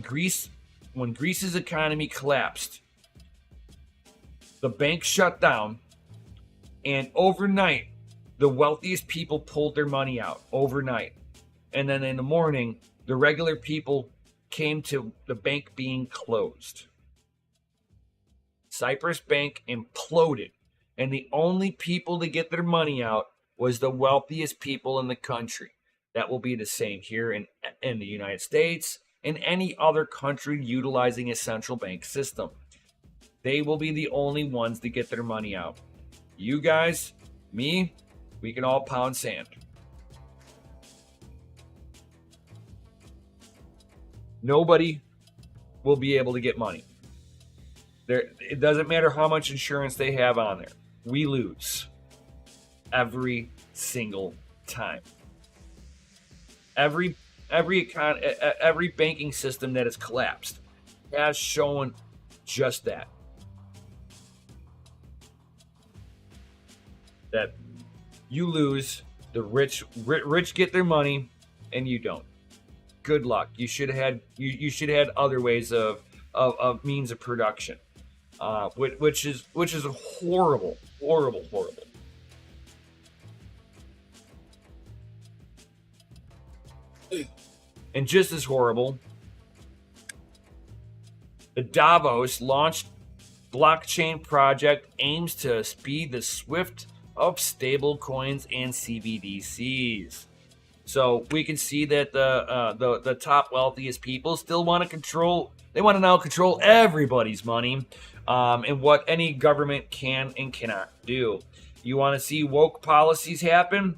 Greece's economy collapsed, the bank shut down, and overnight, the wealthiest people pulled their money out overnight. And then in the morning, the regular people came to the bank being closed. Cyprus Bank imploded, and the only people to get their money out was the wealthiest people in the country. That will be the same here in the United States and any other country utilizing a central bank system. They will be the only ones to get their money out. You guys, me, we can all pound sand. Nobody will be able to get money. It doesn't matter how much insurance they have on there. We lose every single time. Every banking system that has collapsed has shown just that. That you lose, the rich get their money, and you don't. Good luck. You should have had other ways of means of production, which is horrible. And just as horrible, the Davos launched blockchain project aims to speed the SWIFT of stable coins and CBDCs. So we can see that the top wealthiest people still want to control. They want to now control everybody's money, and what any government can and cannot do. You want to see woke policies happen?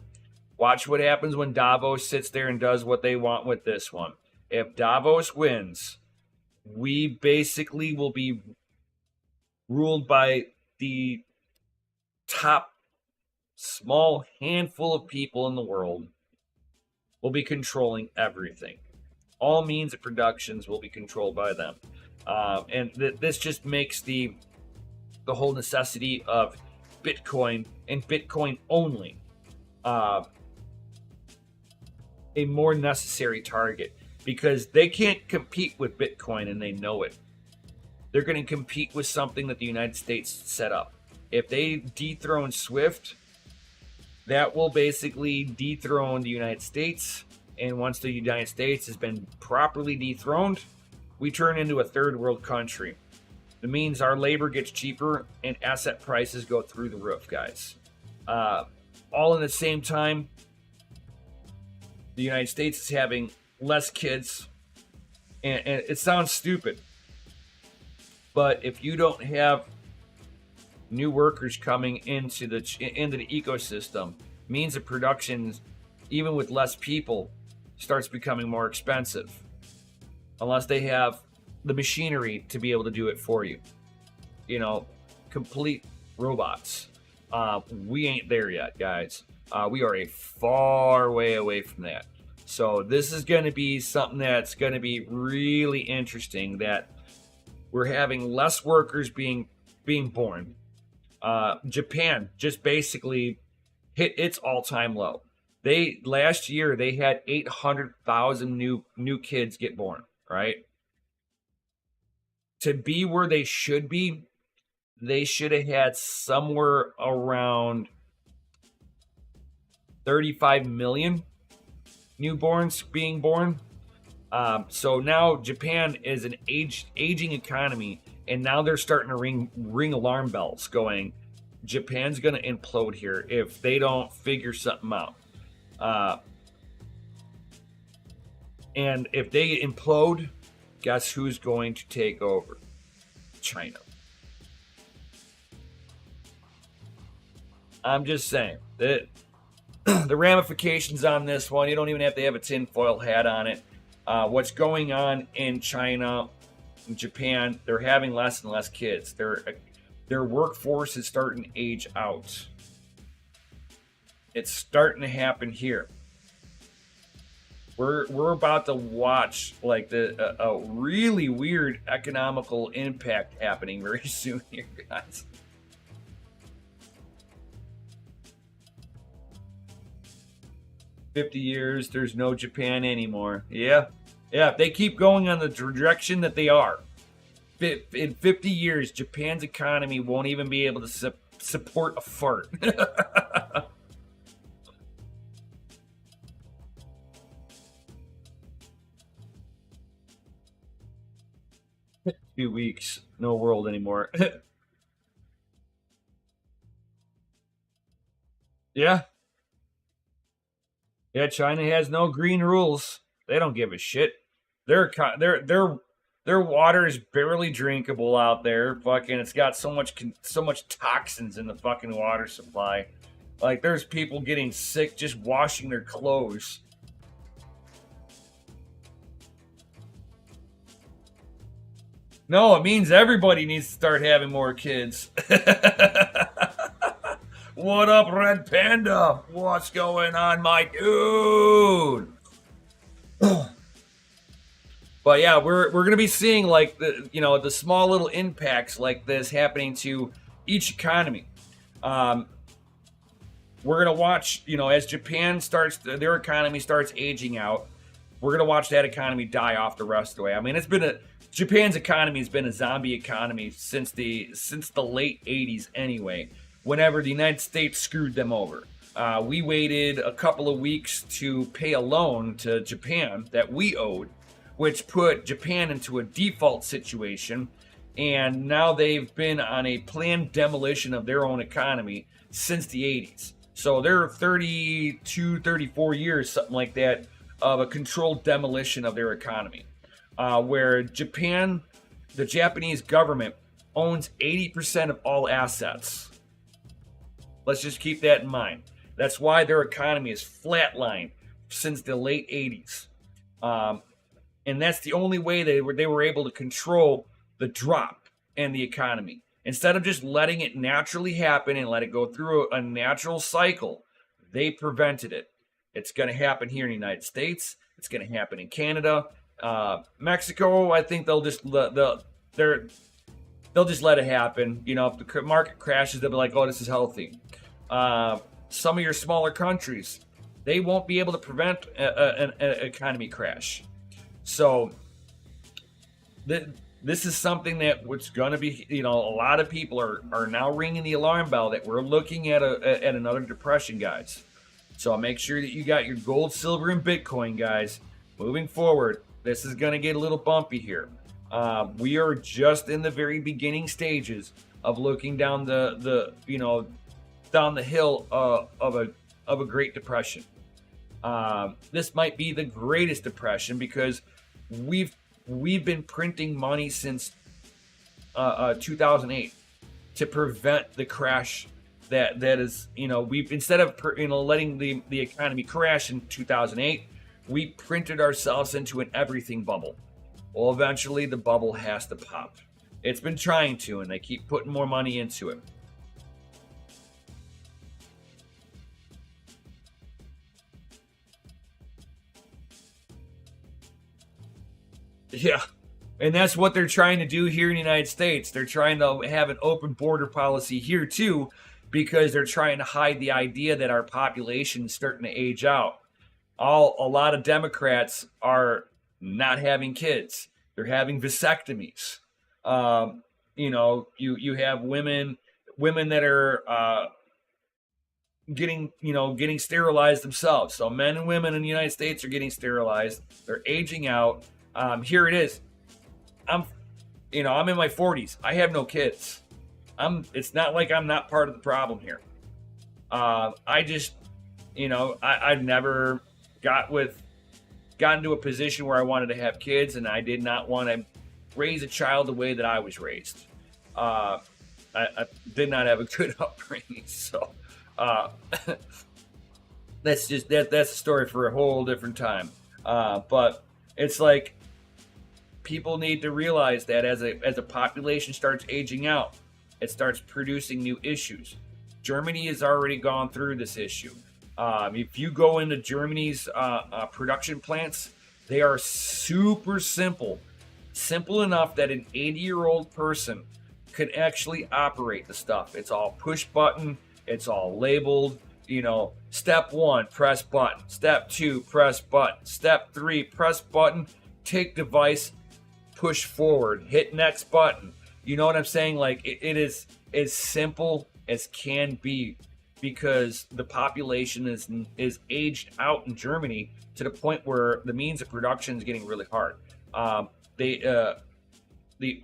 Watch what happens when Davos sits there and does what they want with this one. If Davos wins, we basically will be ruled by the top small handful of people in the world. Will be controlling everything. All means of productions will be controlled by them. And this just makes the whole necessity of Bitcoin and Bitcoin only a more necessary target, because they can't compete with Bitcoin and they know it. They're going to compete with something that the United States set up. If they dethrone SWIFT, that will basically dethrone the United States. And once the United States has been properly dethroned, we turn into a third world country. That means our labor gets cheaper and asset prices go through the roof, guys. All in the same time, the United States is having less kids. And it sounds stupid, but if you don't have new workers coming into the ecosystem, means of production, even with less people, starts becoming more expensive. Unless they have the machinery to be able to do it for you. You know, complete robots. We ain't there yet, guys. We are a far way away from that. So this is going to be something that's going to be really interesting, that we're having less workers being born. Japan just basically hit its all-time low. Last year they had 800,000 new kids get born, right? To be where they should be, they should have had somewhere around 35 million newborns being born. So now Japan is an aging economy, and now they're starting to ring alarm bells, going, Japan's going to implode here if they don't figure something out. And if they implode, guess who's going to take over? China. I'm just saying that the ramifications on this one, you don't even have to have a tinfoil hat on it. What's going on in China, in Japan, they're having less and less kids. Their workforce is starting to age out. It's starting to happen here. We're about to watch like a really weird economical impact happening very soon here, guys. "50 years, there's no Japan anymore." Yeah. If they keep going on the direction that they are, in 50 years, Japan's economy won't even be able to support a fart. Few weeks, no world anymore. Yeah. Yeah, China has no green rules. They don't give a shit. Their water is barely drinkable out there. Fucking, it's got so much toxins in the fucking water supply. Like, there's people getting sick just washing their clothes. No, it means everybody needs to start having more kids. What up, Red Panda? What's going on, my dude? But yeah, we're gonna be seeing like the small little impacts like this happening to each economy. We're gonna watch, as Japan their economy starts aging out. We're gonna watch that economy die off the rest of the way. I mean, Japan's economy has been a zombie economy since the late 80s anyway, whenever the United States screwed them over. We waited a couple of weeks to pay a loan to Japan that we owed, which put Japan into a default situation, and now they've been on a planned demolition of their own economy since the 80s. So they're 32, 34 years, something like that, of a controlled demolition of their economy. Where Japan, the Japanese government, owns 80% of all assets. Let's just keep that in mind. That's why their economy is flatlined since the late 80s. And that's the only way they were able to control the drop in the economy. Instead of just letting it naturally happen and let it go through a natural cycle, they prevented it. It's going to happen here in the United States. It's going to happen in Canada. Mexico, I think they'll just let it happen. If the market crashes, they'll be like, "Oh, this is healthy." Some of your smaller countries, they won't be able to prevent an economy crash. So this is something that what's going to be, a lot of people are now ringing the alarm bell that we're looking at another depression, guys. So make sure that you got your gold, silver, and Bitcoin, guys. Moving forward, this is going to get a little bumpy here. We are just in the very beginning stages of looking down down the hill of a Great Depression. This might be the greatest depression because we've been printing money since 2008 to prevent the crash that is, we've, instead of letting the economy crash in 2008, we printed ourselves into an everything bubble. Well, eventually the bubble has to pop. It's been trying to, and they keep putting more money into it. Yeah. And that's what they're trying to do here in the United States. They're trying to have an open border policy here too, because they're trying to hide the idea that our population is starting to age out. A lot of Democrats are not having kids. They're having vasectomies. You have women that are getting sterilized themselves. So men and women in the United States are getting sterilized. They're aging out. Here it is. I'm in my 40s. I have no kids. It's not like I'm not part of the problem here. I just, I've never got into a position where I wanted to have kids, and I did not want to raise a child the way that I was raised. I did not have a good upbringing, so that's a story for a whole different time. But it's like, people need to realize that as a population starts aging out, it starts producing new issues. Germany has already gone through this issue. If you go into Germany's production plants, they are super simple enough that an 80-year-old person could actually operate the stuff. It's all push button. It's all labeled. Step 1, press button. Step 2, press button. Step 3, press button. Take device, push forward, hit next button. You know what I'm saying? Like, it is as simple as can be, because the population is aged out in Germany to the point where the means of production is getting really hard. The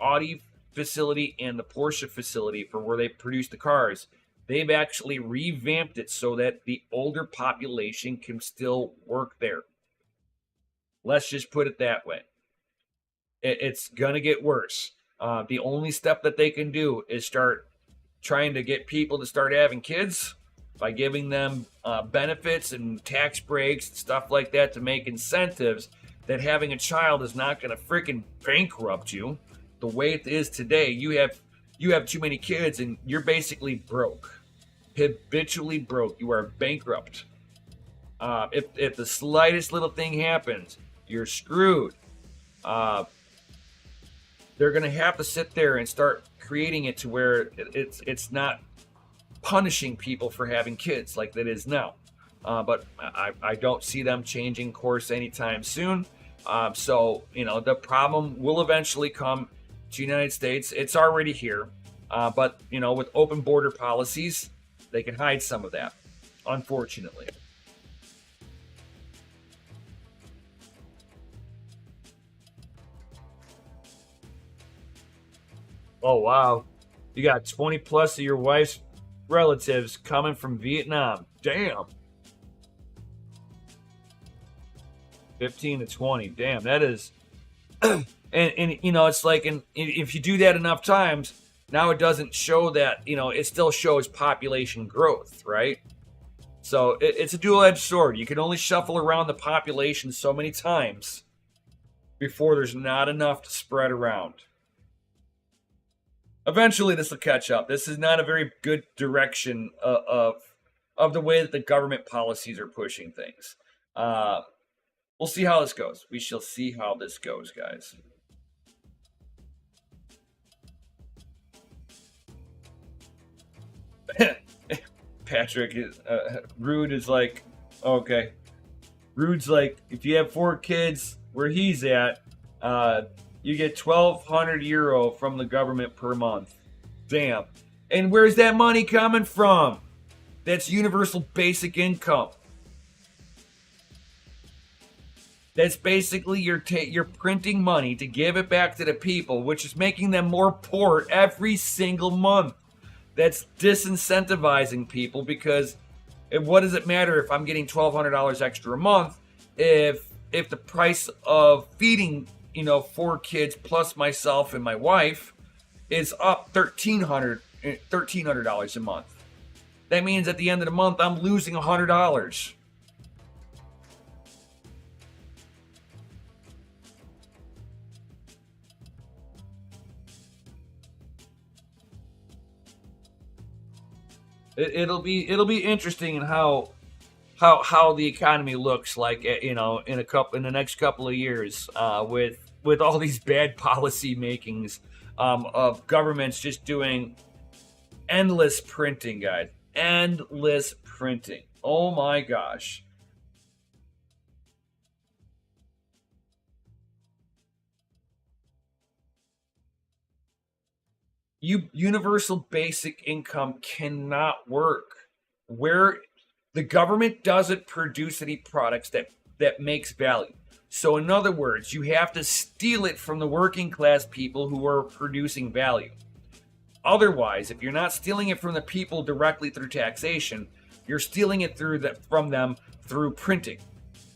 Audi facility and the Porsche facility for where they produce the cars, they've actually revamped it so that the older population can still work there. Let's just put it that way. It's gonna get worse. The only step that they can do is start trying to get people to start having kids by giving them benefits and tax breaks and stuff like that to make incentives that having a child is not going to freaking bankrupt you. The way it is today, you have too many kids and you're basically broke, habitually broke. You are bankrupt. If the slightest little thing happens, you're screwed. They're going to have to sit there and start creating it to where it's not punishing people for having kids like that is now. But I don't see them changing course anytime soon. So the problem will eventually come to the United States. It's already here. But with open border policies, they can hide some of that, unfortunately. Oh, wow. You got 20 plus of your wife's relatives coming from Vietnam. Damn. 15 to 20. Damn, that is. and it's like, and if you do that enough times, now it doesn't show that, it still shows population growth, right? So it's a dual-edged sword. You can only shuffle around the population so many times before there's not enough to spread around. Eventually, this will catch up. This is not a very good direction of the way that the government policies are pushing things. We'll see how this goes. We shall see how this goes, guys. Patrick is Rude is like, okay. Rude's like, if you have 4 kids where he's at, you get 1,200 euro from the government per month. Damn. And where's that money coming from? That's universal basic income. That's basically you're printing money to give it back to the people, which is making them more poor every single month. That's disincentivizing people, because what does it matter if I'm getting $1,200 extra a month if the price of feeding 4 kids plus myself and my wife is up $1,300 a month. That means at the end of the month, I'm losing $100. It'll be interesting in how the economy looks like, in the next couple of years, with with all these bad policy makings of governments just doing endless printing, guys. Endless printing. Oh my gosh. Universal basic income cannot work where the government doesn't produce any products that makes value. So in other words, you have to steal it from the working class people who are producing value. Otherwise, if you're not stealing it from the people directly through taxation, you're stealing it from them through printing.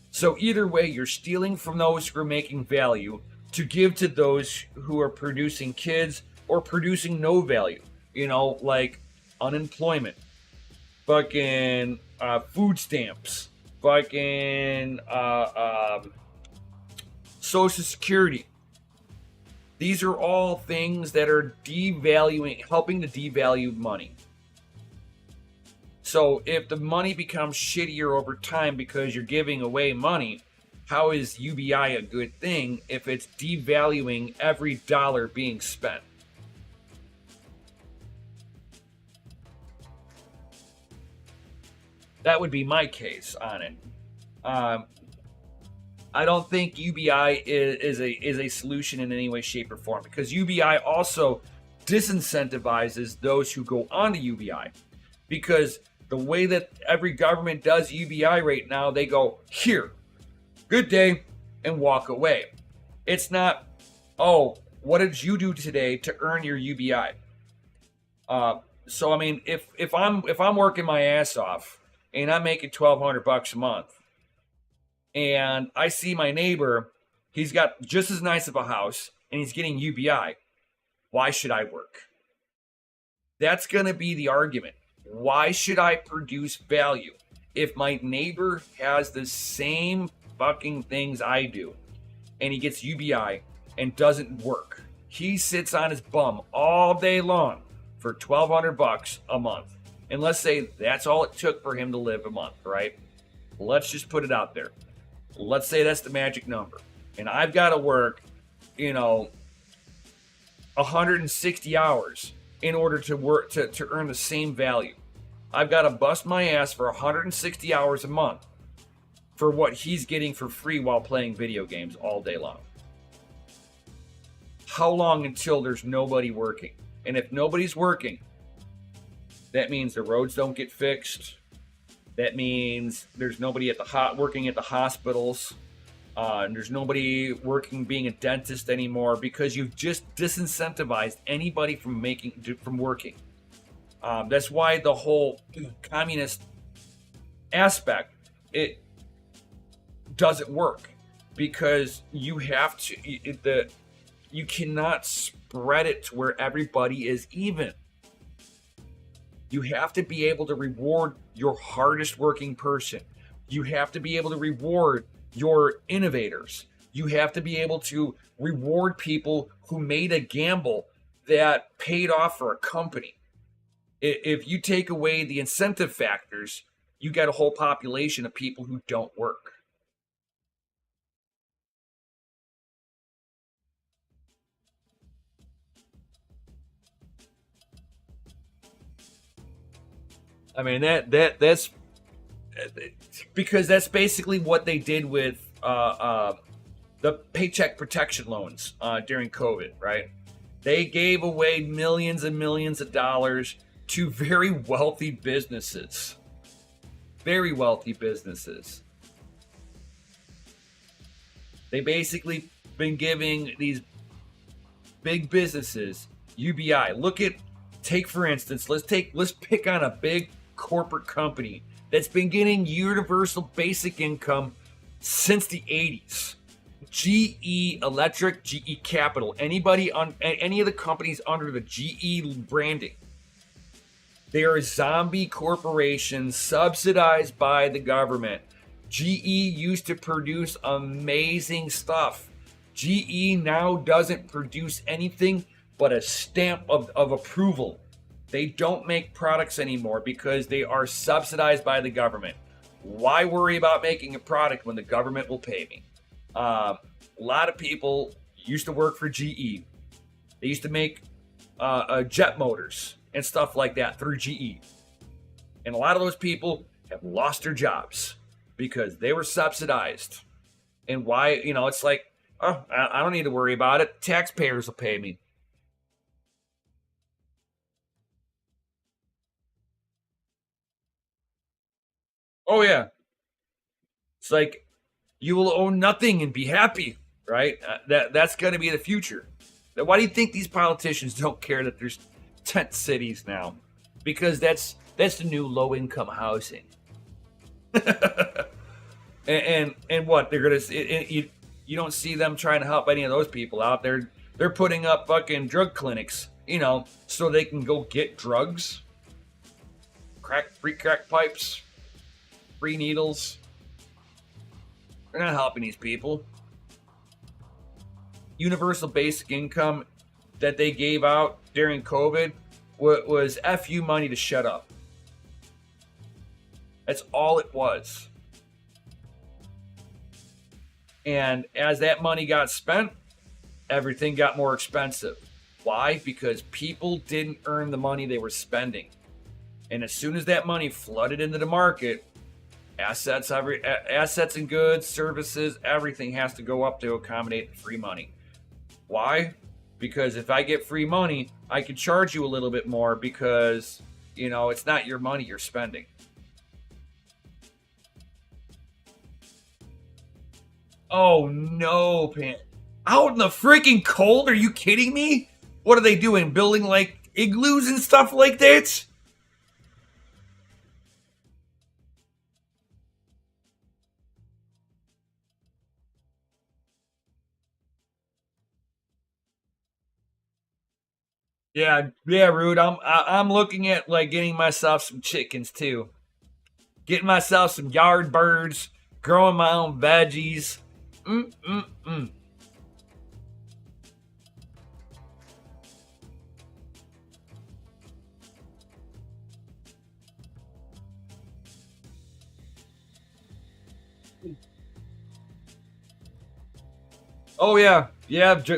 So either way, you're stealing from those who are making value to give to those who are producing kids or producing no value. Like unemployment, fucking food stamps, fucking Social Security. These are all things that are helping to devalue money. So if the money becomes shittier over time because you're giving away money, how is UBI a good thing if it's devaluing every dollar being spent? That would be my case on it. I don't think UBI is a solution in any way, shape, or form, because UBI also disincentivizes those who go onto UBI, because the way that every government does UBI right now, they go, here, good day, and walk away. It's not, oh, what did you do today to earn your UBI? So I mean, if I'm working my ass off and I'm making $1,200 a month, and I see my neighbor, he's got just as nice of a house and he's getting UBI, why should I work? That's going to be the argument. Why should I produce value if my neighbor has the same fucking things I do and he gets UBI and doesn't work? He sits on his bum all day long for $1,200 a month. And let's say that's all it took for him to live a month, right? Let's just put it out there. Let's say that's the magic number. And I've got to work, 160 hours in order to earn the same value. I've got to bust my ass for 160 hours a month for what he's getting for free while playing video games all day long. How long until there's nobody working? And if nobody's working, that means the roads don't get fixed. That means there's nobody working at the hospitals. And there's nobody being a dentist anymore, because you've just disincentivized anybody from working. That's why the whole communist aspect, it doesn't work, because you have to you cannot spread it to where everybody is even. You have to be able to reward your hardest working person. You have to be able to reward your innovators. You have to be able to reward people who made a gamble that paid off for a company. If you take away the incentive factors, you got a whole population of people who don't work. I mean, that's because that's basically what they did with the paycheck protection loans during COVID, right? They gave away millions and millions of dollars to very wealthy businesses. Very wealthy businesses. They basically been giving these big businesses UBI. Take for instance, let's pick on a big corporate company that's been getting universal basic income since the 80s. GE Electric, GE Capital, any of the companies under the GE branding. They are zombie corporations subsidized by the government. GE used to produce amazing stuff. GE now doesn't produce anything but a stamp of approval. They don't make products anymore because they are subsidized by the government. Why worry about making a product when the government will pay me? A lot of people used to work for GE. They used to make jet motors and stuff like that through GE. And a lot of those people have lost their jobs because they were subsidized. And why, it's like, oh, I don't need to worry about it. Taxpayers will pay me. Oh, yeah. It's like you will own nothing and be happy, right? That's going to be the future. Why do you think these politicians don't care that there's tent cities now? Because that's the new low income housing. and what they're gonna you don't see them trying to help any of those people out there. They're putting up fucking drug clinics, so they can go get drugs, free crack pipes, free needles. They're not helping these people. Universal basic income that they gave out during COVID was FU money to shut up. That's all it was. And as that money got spent, everything got more expensive. Why? Because people didn't earn the money they were spending. And as soon as that money flooded into the market, assets and goods, services, everything has to go up to accommodate the free money. Why? Because if I get free money, I can charge you a little bit more because, it's not your money you're spending. Oh no, Pan. Out in the freaking cold? Are you kidding me? What are they doing? Building like igloos and stuff like that? Yeah, Rude. I'm looking at like getting myself some chickens too. Getting myself some yard birds, growing my own veggies. Mm. Oh yeah,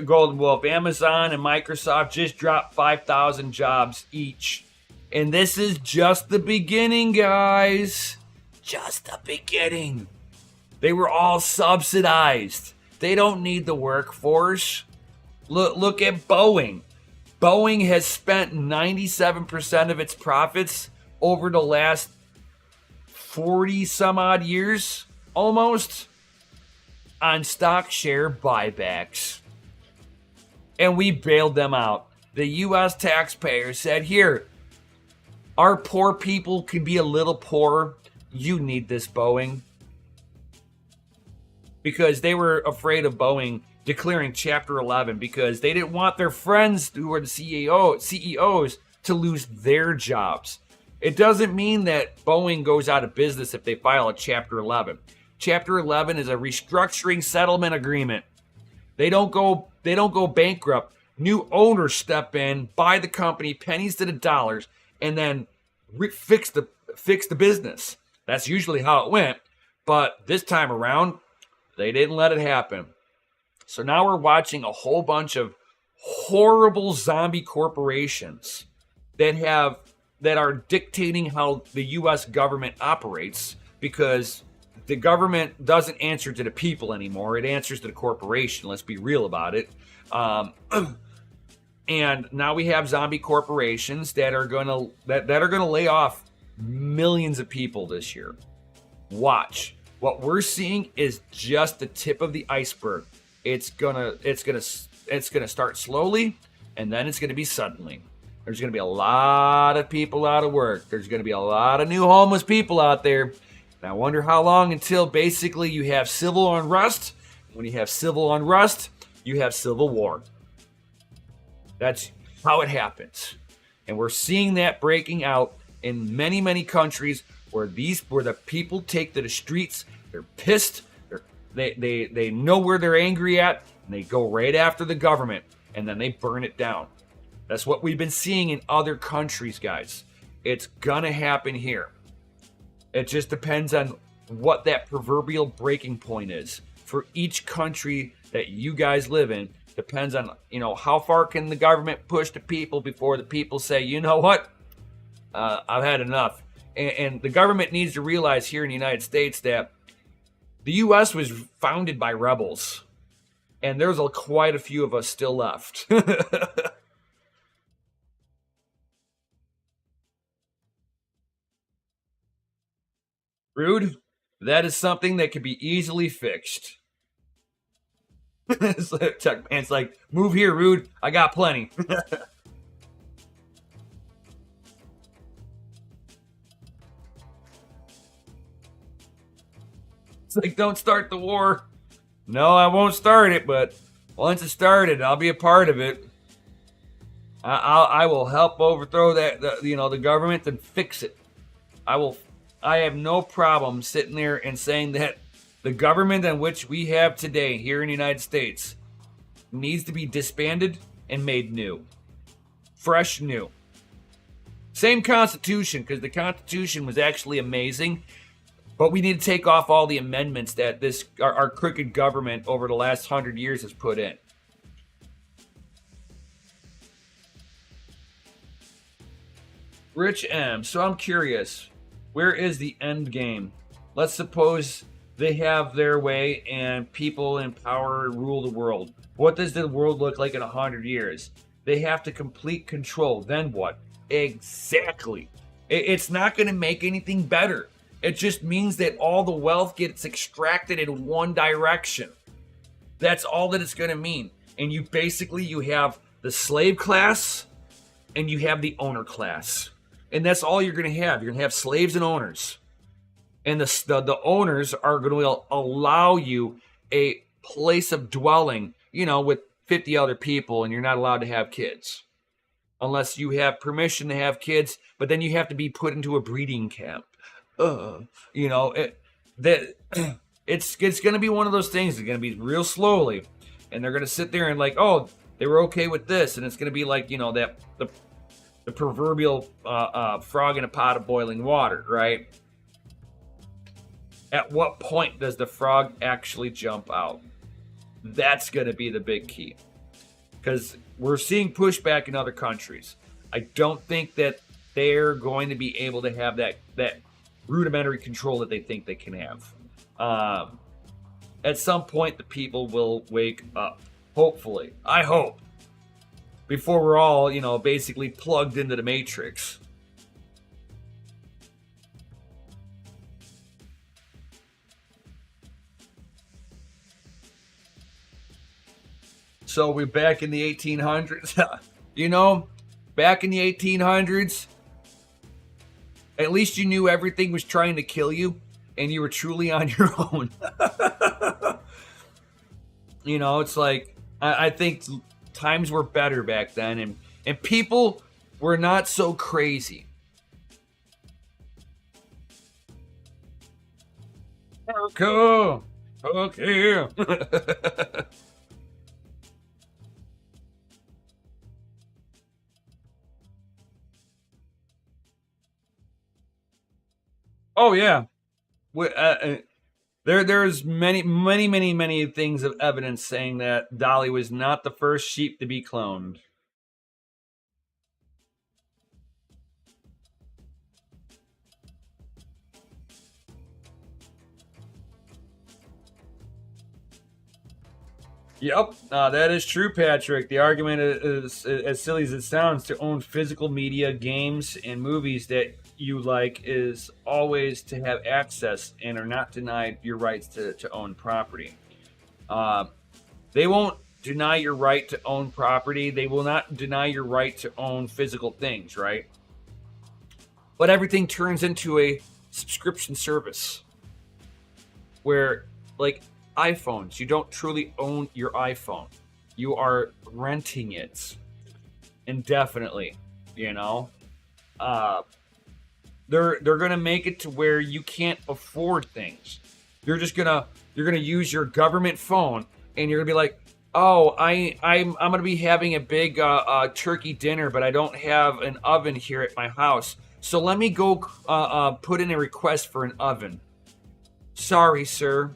Golden Wolf. Amazon and Microsoft just dropped 5,000 jobs each, and this is just the beginning, guys. Just the beginning. They were all subsidized. They don't need the workforce. Look at Boeing. Boeing has spent 97% of its profits over the last 40 some odd years, almost, on stock share buybacks. And we bailed them out. The U.S. taxpayer said, here, our poor people can be a little poorer. You need this, Boeing. Because they were afraid of Boeing declaring Chapter 11 because they didn't want their friends who were the CEOs to lose their jobs. It doesn't mean that Boeing goes out of business if they file a Chapter 11. Chapter 11 is a restructuring settlement agreement. They don't go bankrupt. New owners step in, buy the company pennies to the dollars, and then fix the business. That's usually how it went. But this time around, they didn't let it happen. So now we're watching a whole bunch of horrible zombie corporations that are dictating how the U.S. government operates, because the government doesn't answer to the people anymore. It answers to the corporation. Let's be real about it. And now we have zombie corporations that are gonna lay off millions of people this year. Watch. What we're seeing is just the tip of the iceberg. It's gonna start slowly, and then it's gonna be suddenly. There's gonna be a lot of people out of work. There's gonna be a lot of new homeless people out there. And I wonder how long until basically you have civil unrest. When you have civil unrest, you have civil war. That's how it happens. And we're seeing that breaking out in many, many countries where the people take to the streets. They're pissed. They know where they're angry at, and they go right after the government, and then they burn it down. That's what we've been seeing in other countries, guys. It's gonna happen here. It just depends on what that proverbial breaking point is for each country that you guys live in. Depends on, how far can the government push the people before the people say, you know what, I've had enough. And the government needs to realize here in the United States that the U.S. was founded by rebels, and there's quite a few of us still left. Rude, that is something that can be easily fixed. Chuck Man's like, move here, Rude. I got plenty. It's like, don't start the war. No, I won't start it, but once it's started, I'll be a part of it. I will help overthrow the government and fix it. I have no problem sitting there and saying that the government in which we have today here in the United States needs to be disbanded and made new. Fresh new. Same Constitution, because the Constitution was actually amazing, but we need to take off all the amendments that our crooked government over the last 100 years has put in. Rich M. So I'm curious, where is the end game? Let's suppose they have their way and people in power rule the world. What does the world look like in 100 years? They have to complete control. Then what? Exactly. It's not going to make anything better. It just means that all the wealth gets extracted in one direction. That's all that it's going to mean. And you have the slave class and you have the owner class. And that's all you're going to have. You're going to have slaves and owners. And the owners are going to allow you a place of dwelling, with 50 other people, and you're not allowed to have kids. Unless you have permission to have kids, but then you have to be put into a breeding camp. It's going to be one of those things. It's going to be real slowly. And they're going to sit there and like, oh, they were okay with this. And it's going to be like, the proverbial frog in a pot of boiling water, right? At what point does the frog actually jump out? That's going to be the big key. Because we're seeing pushback in other countries. I don't think that they're going to be able to have that rudimentary control that they think they can have. At some point, the people will wake up. Hopefully. I hope. Before we're all, basically plugged into the Matrix. So we're back in the 1800s. Back in the 1800s, at least you knew everything was trying to kill you and you were truly on your own. It's like, I think times were better back then and people were not so crazy. Okay. Oh yeah, there's many things of evidence saying that Dolly was not the first sheep to be cloned. Yep, that is true, Patrick. The argument is, as silly as it sounds, to own physical media, games, and movies that you like is always to have access and are not denied your rights to own property. They won't deny your right to own property. They will not deny your right to own physical things, right? But everything turns into a subscription service where, like iPhones, you don't truly own your iPhone. You are renting it indefinitely, They're gonna make it to where you can't afford things. You're gonna use your government phone, and you're gonna be like, oh, I'm gonna be having a big turkey dinner, but I don't have an oven here at my house. So let me go put in a request for an oven. Sorry, sir.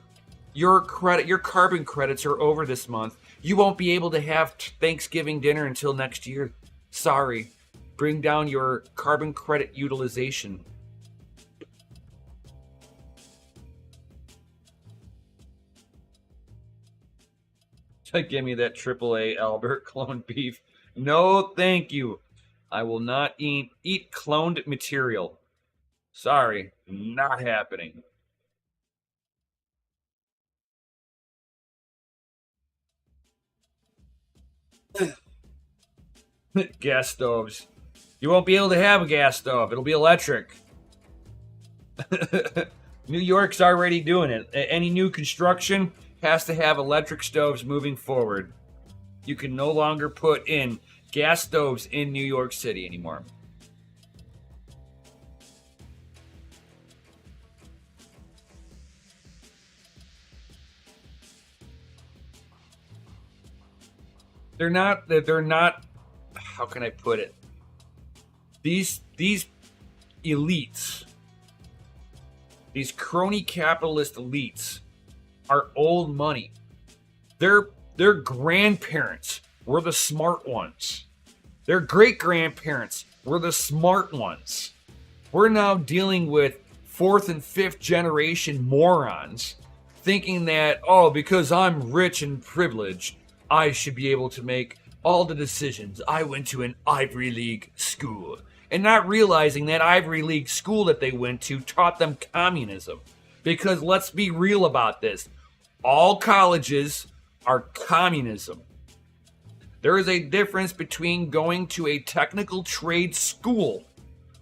your carbon credits are over this month. You won't be able to have Thanksgiving dinner until next year. Sorry. Bring down your carbon credit utilization. Give me that AAA Albert clone beef. No, thank you. I will not eat cloned material. Sorry, not happening. Gas stoves. You won't be able to have a gas stove. It'll be electric. New York's already doing it. Any new construction has to have electric stoves moving forward. You can no longer put in gas stoves in New York City anymore. They're not, how can I put it? These elites, these crony capitalist elites are old money. Their grandparents were the smart ones. Their great grandparents were the smart ones. We're now dealing with fourth and fifth generation morons thinking that, oh, because I'm rich and privileged, I should be able to make all the decisions. I went to an Ivy League school. And not realizing that Ivy League school that they went to taught them communism. Because let's be real about this. All colleges are communism. There is a difference between going to a technical trade school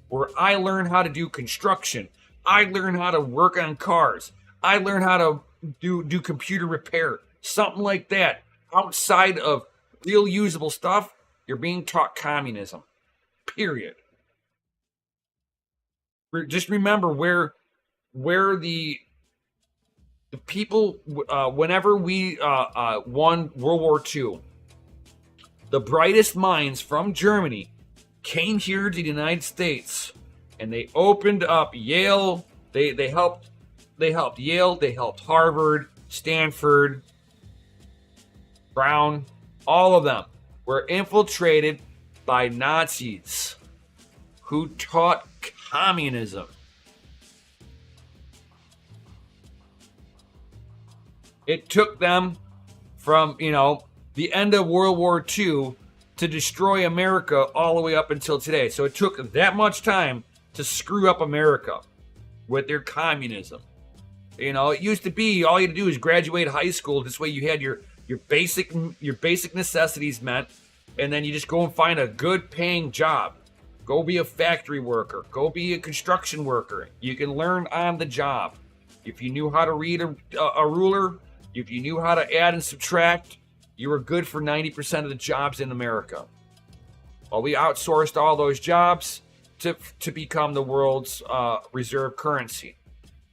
where I learn how to do construction. I learn how to work on cars. I learn how to do computer repair. Something like that. Outside of real usable stuff, you're being taught communism. Period. Just remember where the people, whenever we won World War II, the brightest minds from Germany came here to the United States, and they opened up Yale. They helped Yale. They helped Harvard, Stanford, Brown. All of them were infiltrated by Nazis who taught communism. It took them from, the end of World War II to destroy America all the way up until today. So it took that much time to screw up America with their communism. It used to be all you had to do is graduate high school. This way you had your basic necessities met, and then you just go and find a good paying job. Go be a factory worker. Go be a construction worker. You can learn on the job. If you knew how to read a ruler, if you knew how to add and subtract, you were good for 90% of the jobs in America. Well, we outsourced all those jobs to become the world's reserve currency.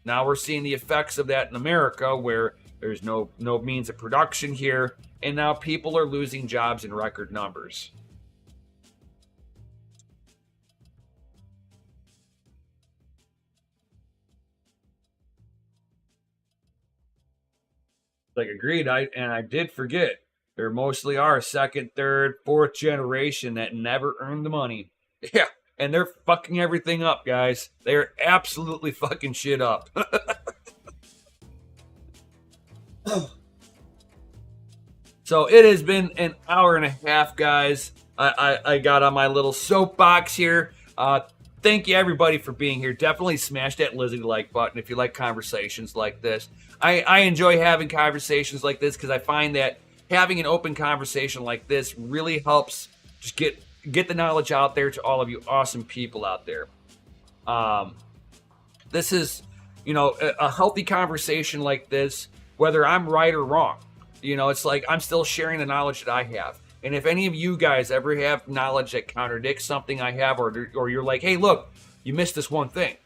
Now we're seeing the effects of that in America, where there's no means of production here, and now people are losing jobs in record numbers. Agreed. I did forget. There mostly are second, third, fourth generation that never earned the money. Yeah, and they're fucking everything up, guys. They're absolutely fucking shit up. So it has been an hour and a half, guys. I got on my little soapbox here. Thank you, everybody, for being here. Definitely smash that Lizzie like button if you like conversations like this. I enjoy having conversations like this because I find that having an open conversation like this really helps just get the knowledge out there to all of you awesome people out there. This is, a healthy conversation like this, whether I'm right or wrong. It's like I'm still sharing the knowledge that I have. And if any of you guys ever have knowledge that contradicts something I have, or you're like, hey, look, you missed this one thing,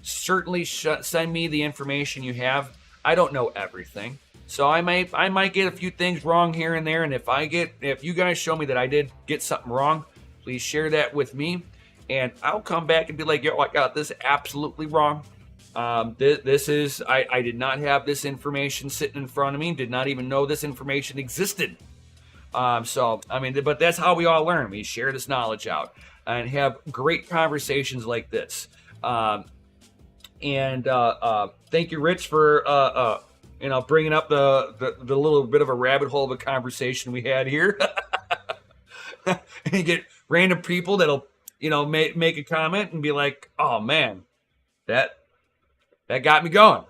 certainly send me the information you have. I don't know everything, so I might get a few things wrong here and there. And if you guys show me that I did get something wrong, please share that with me, and I'll come back and be like, yo, I got this absolutely wrong. This is, I did not have this information sitting in front of me, did not even know this information existed. So, I mean, but that's how we all learn. We share this knowledge out and have great conversations like this. And thank you, Rich, for bringing up the little bit of a rabbit hole of a conversation we had here. And you get random people that'll make a comment and be like, "Oh man, that got me going."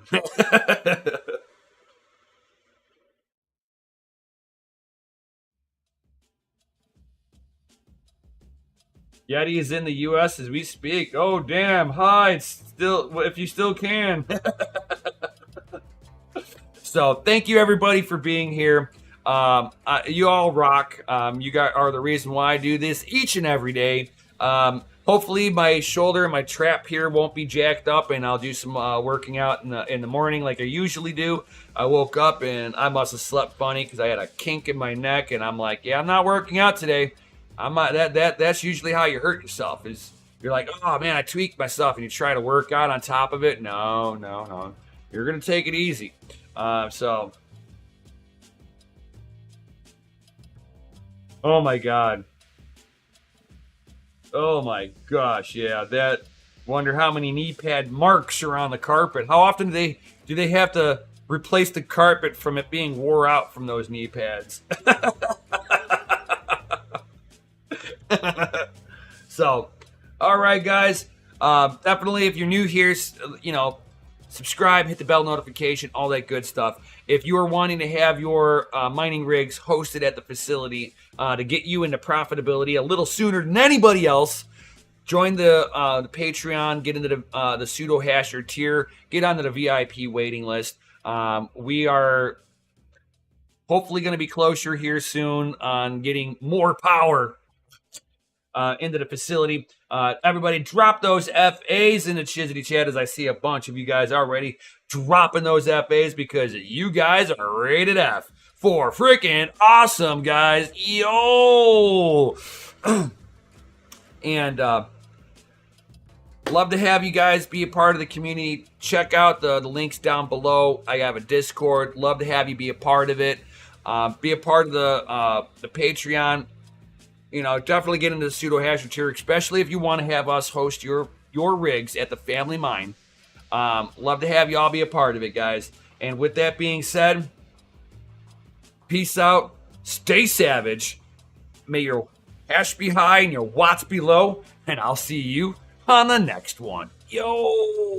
Yeti is in the U.S. as we speak. Oh damn! Hi, it's still, if you still can. So thank you everybody for being here. You all rock. You guys are the reason why I do this each and every day. Hopefully my shoulder and my trap here won't be jacked up, and I'll do some working out in the morning like I usually do. I woke up and I must have slept funny because I had a kink in my neck, and I'm like, yeah, I'm not working out today. I'm not, that's usually how you hurt yourself, is you're like, oh man, I tweaked myself, and you try to work out on top of it. No. You're gonna take it easy. So, oh my god. Oh my gosh, yeah, that, wonder how many knee pad marks are on the carpet. How often do they have to replace the carpet from it being wore out from those knee pads? So, all right, guys. Definitely, if you're new here, subscribe, hit the bell notification, all that good stuff. If you are wanting to have your mining rigs hosted at the facility to get you into profitability a little sooner than anybody else, join the Patreon, get into the pseudo hasher tier, get onto the VIP waiting list. We are hopefully going to be closer here soon on getting more power into the facility. Everybody drop those FAs in the Chizzity chat, as I see a bunch of you guys already dropping those FAs, because you guys are rated F for freaking awesome, guys. Yo! And love to have you guys be a part of the community. Check out the links down below. I have a Discord. Love to have you be a part of it. Be a part of the Patreon. Definitely get into the pseudo hasher tier, especially if you want to have us host your rigs at the family mine. Love to have you all be a part of it, guys. And with that being said, peace out. Stay savage. May your hash be high and your watts be low. And I'll see you on the next one. Yo!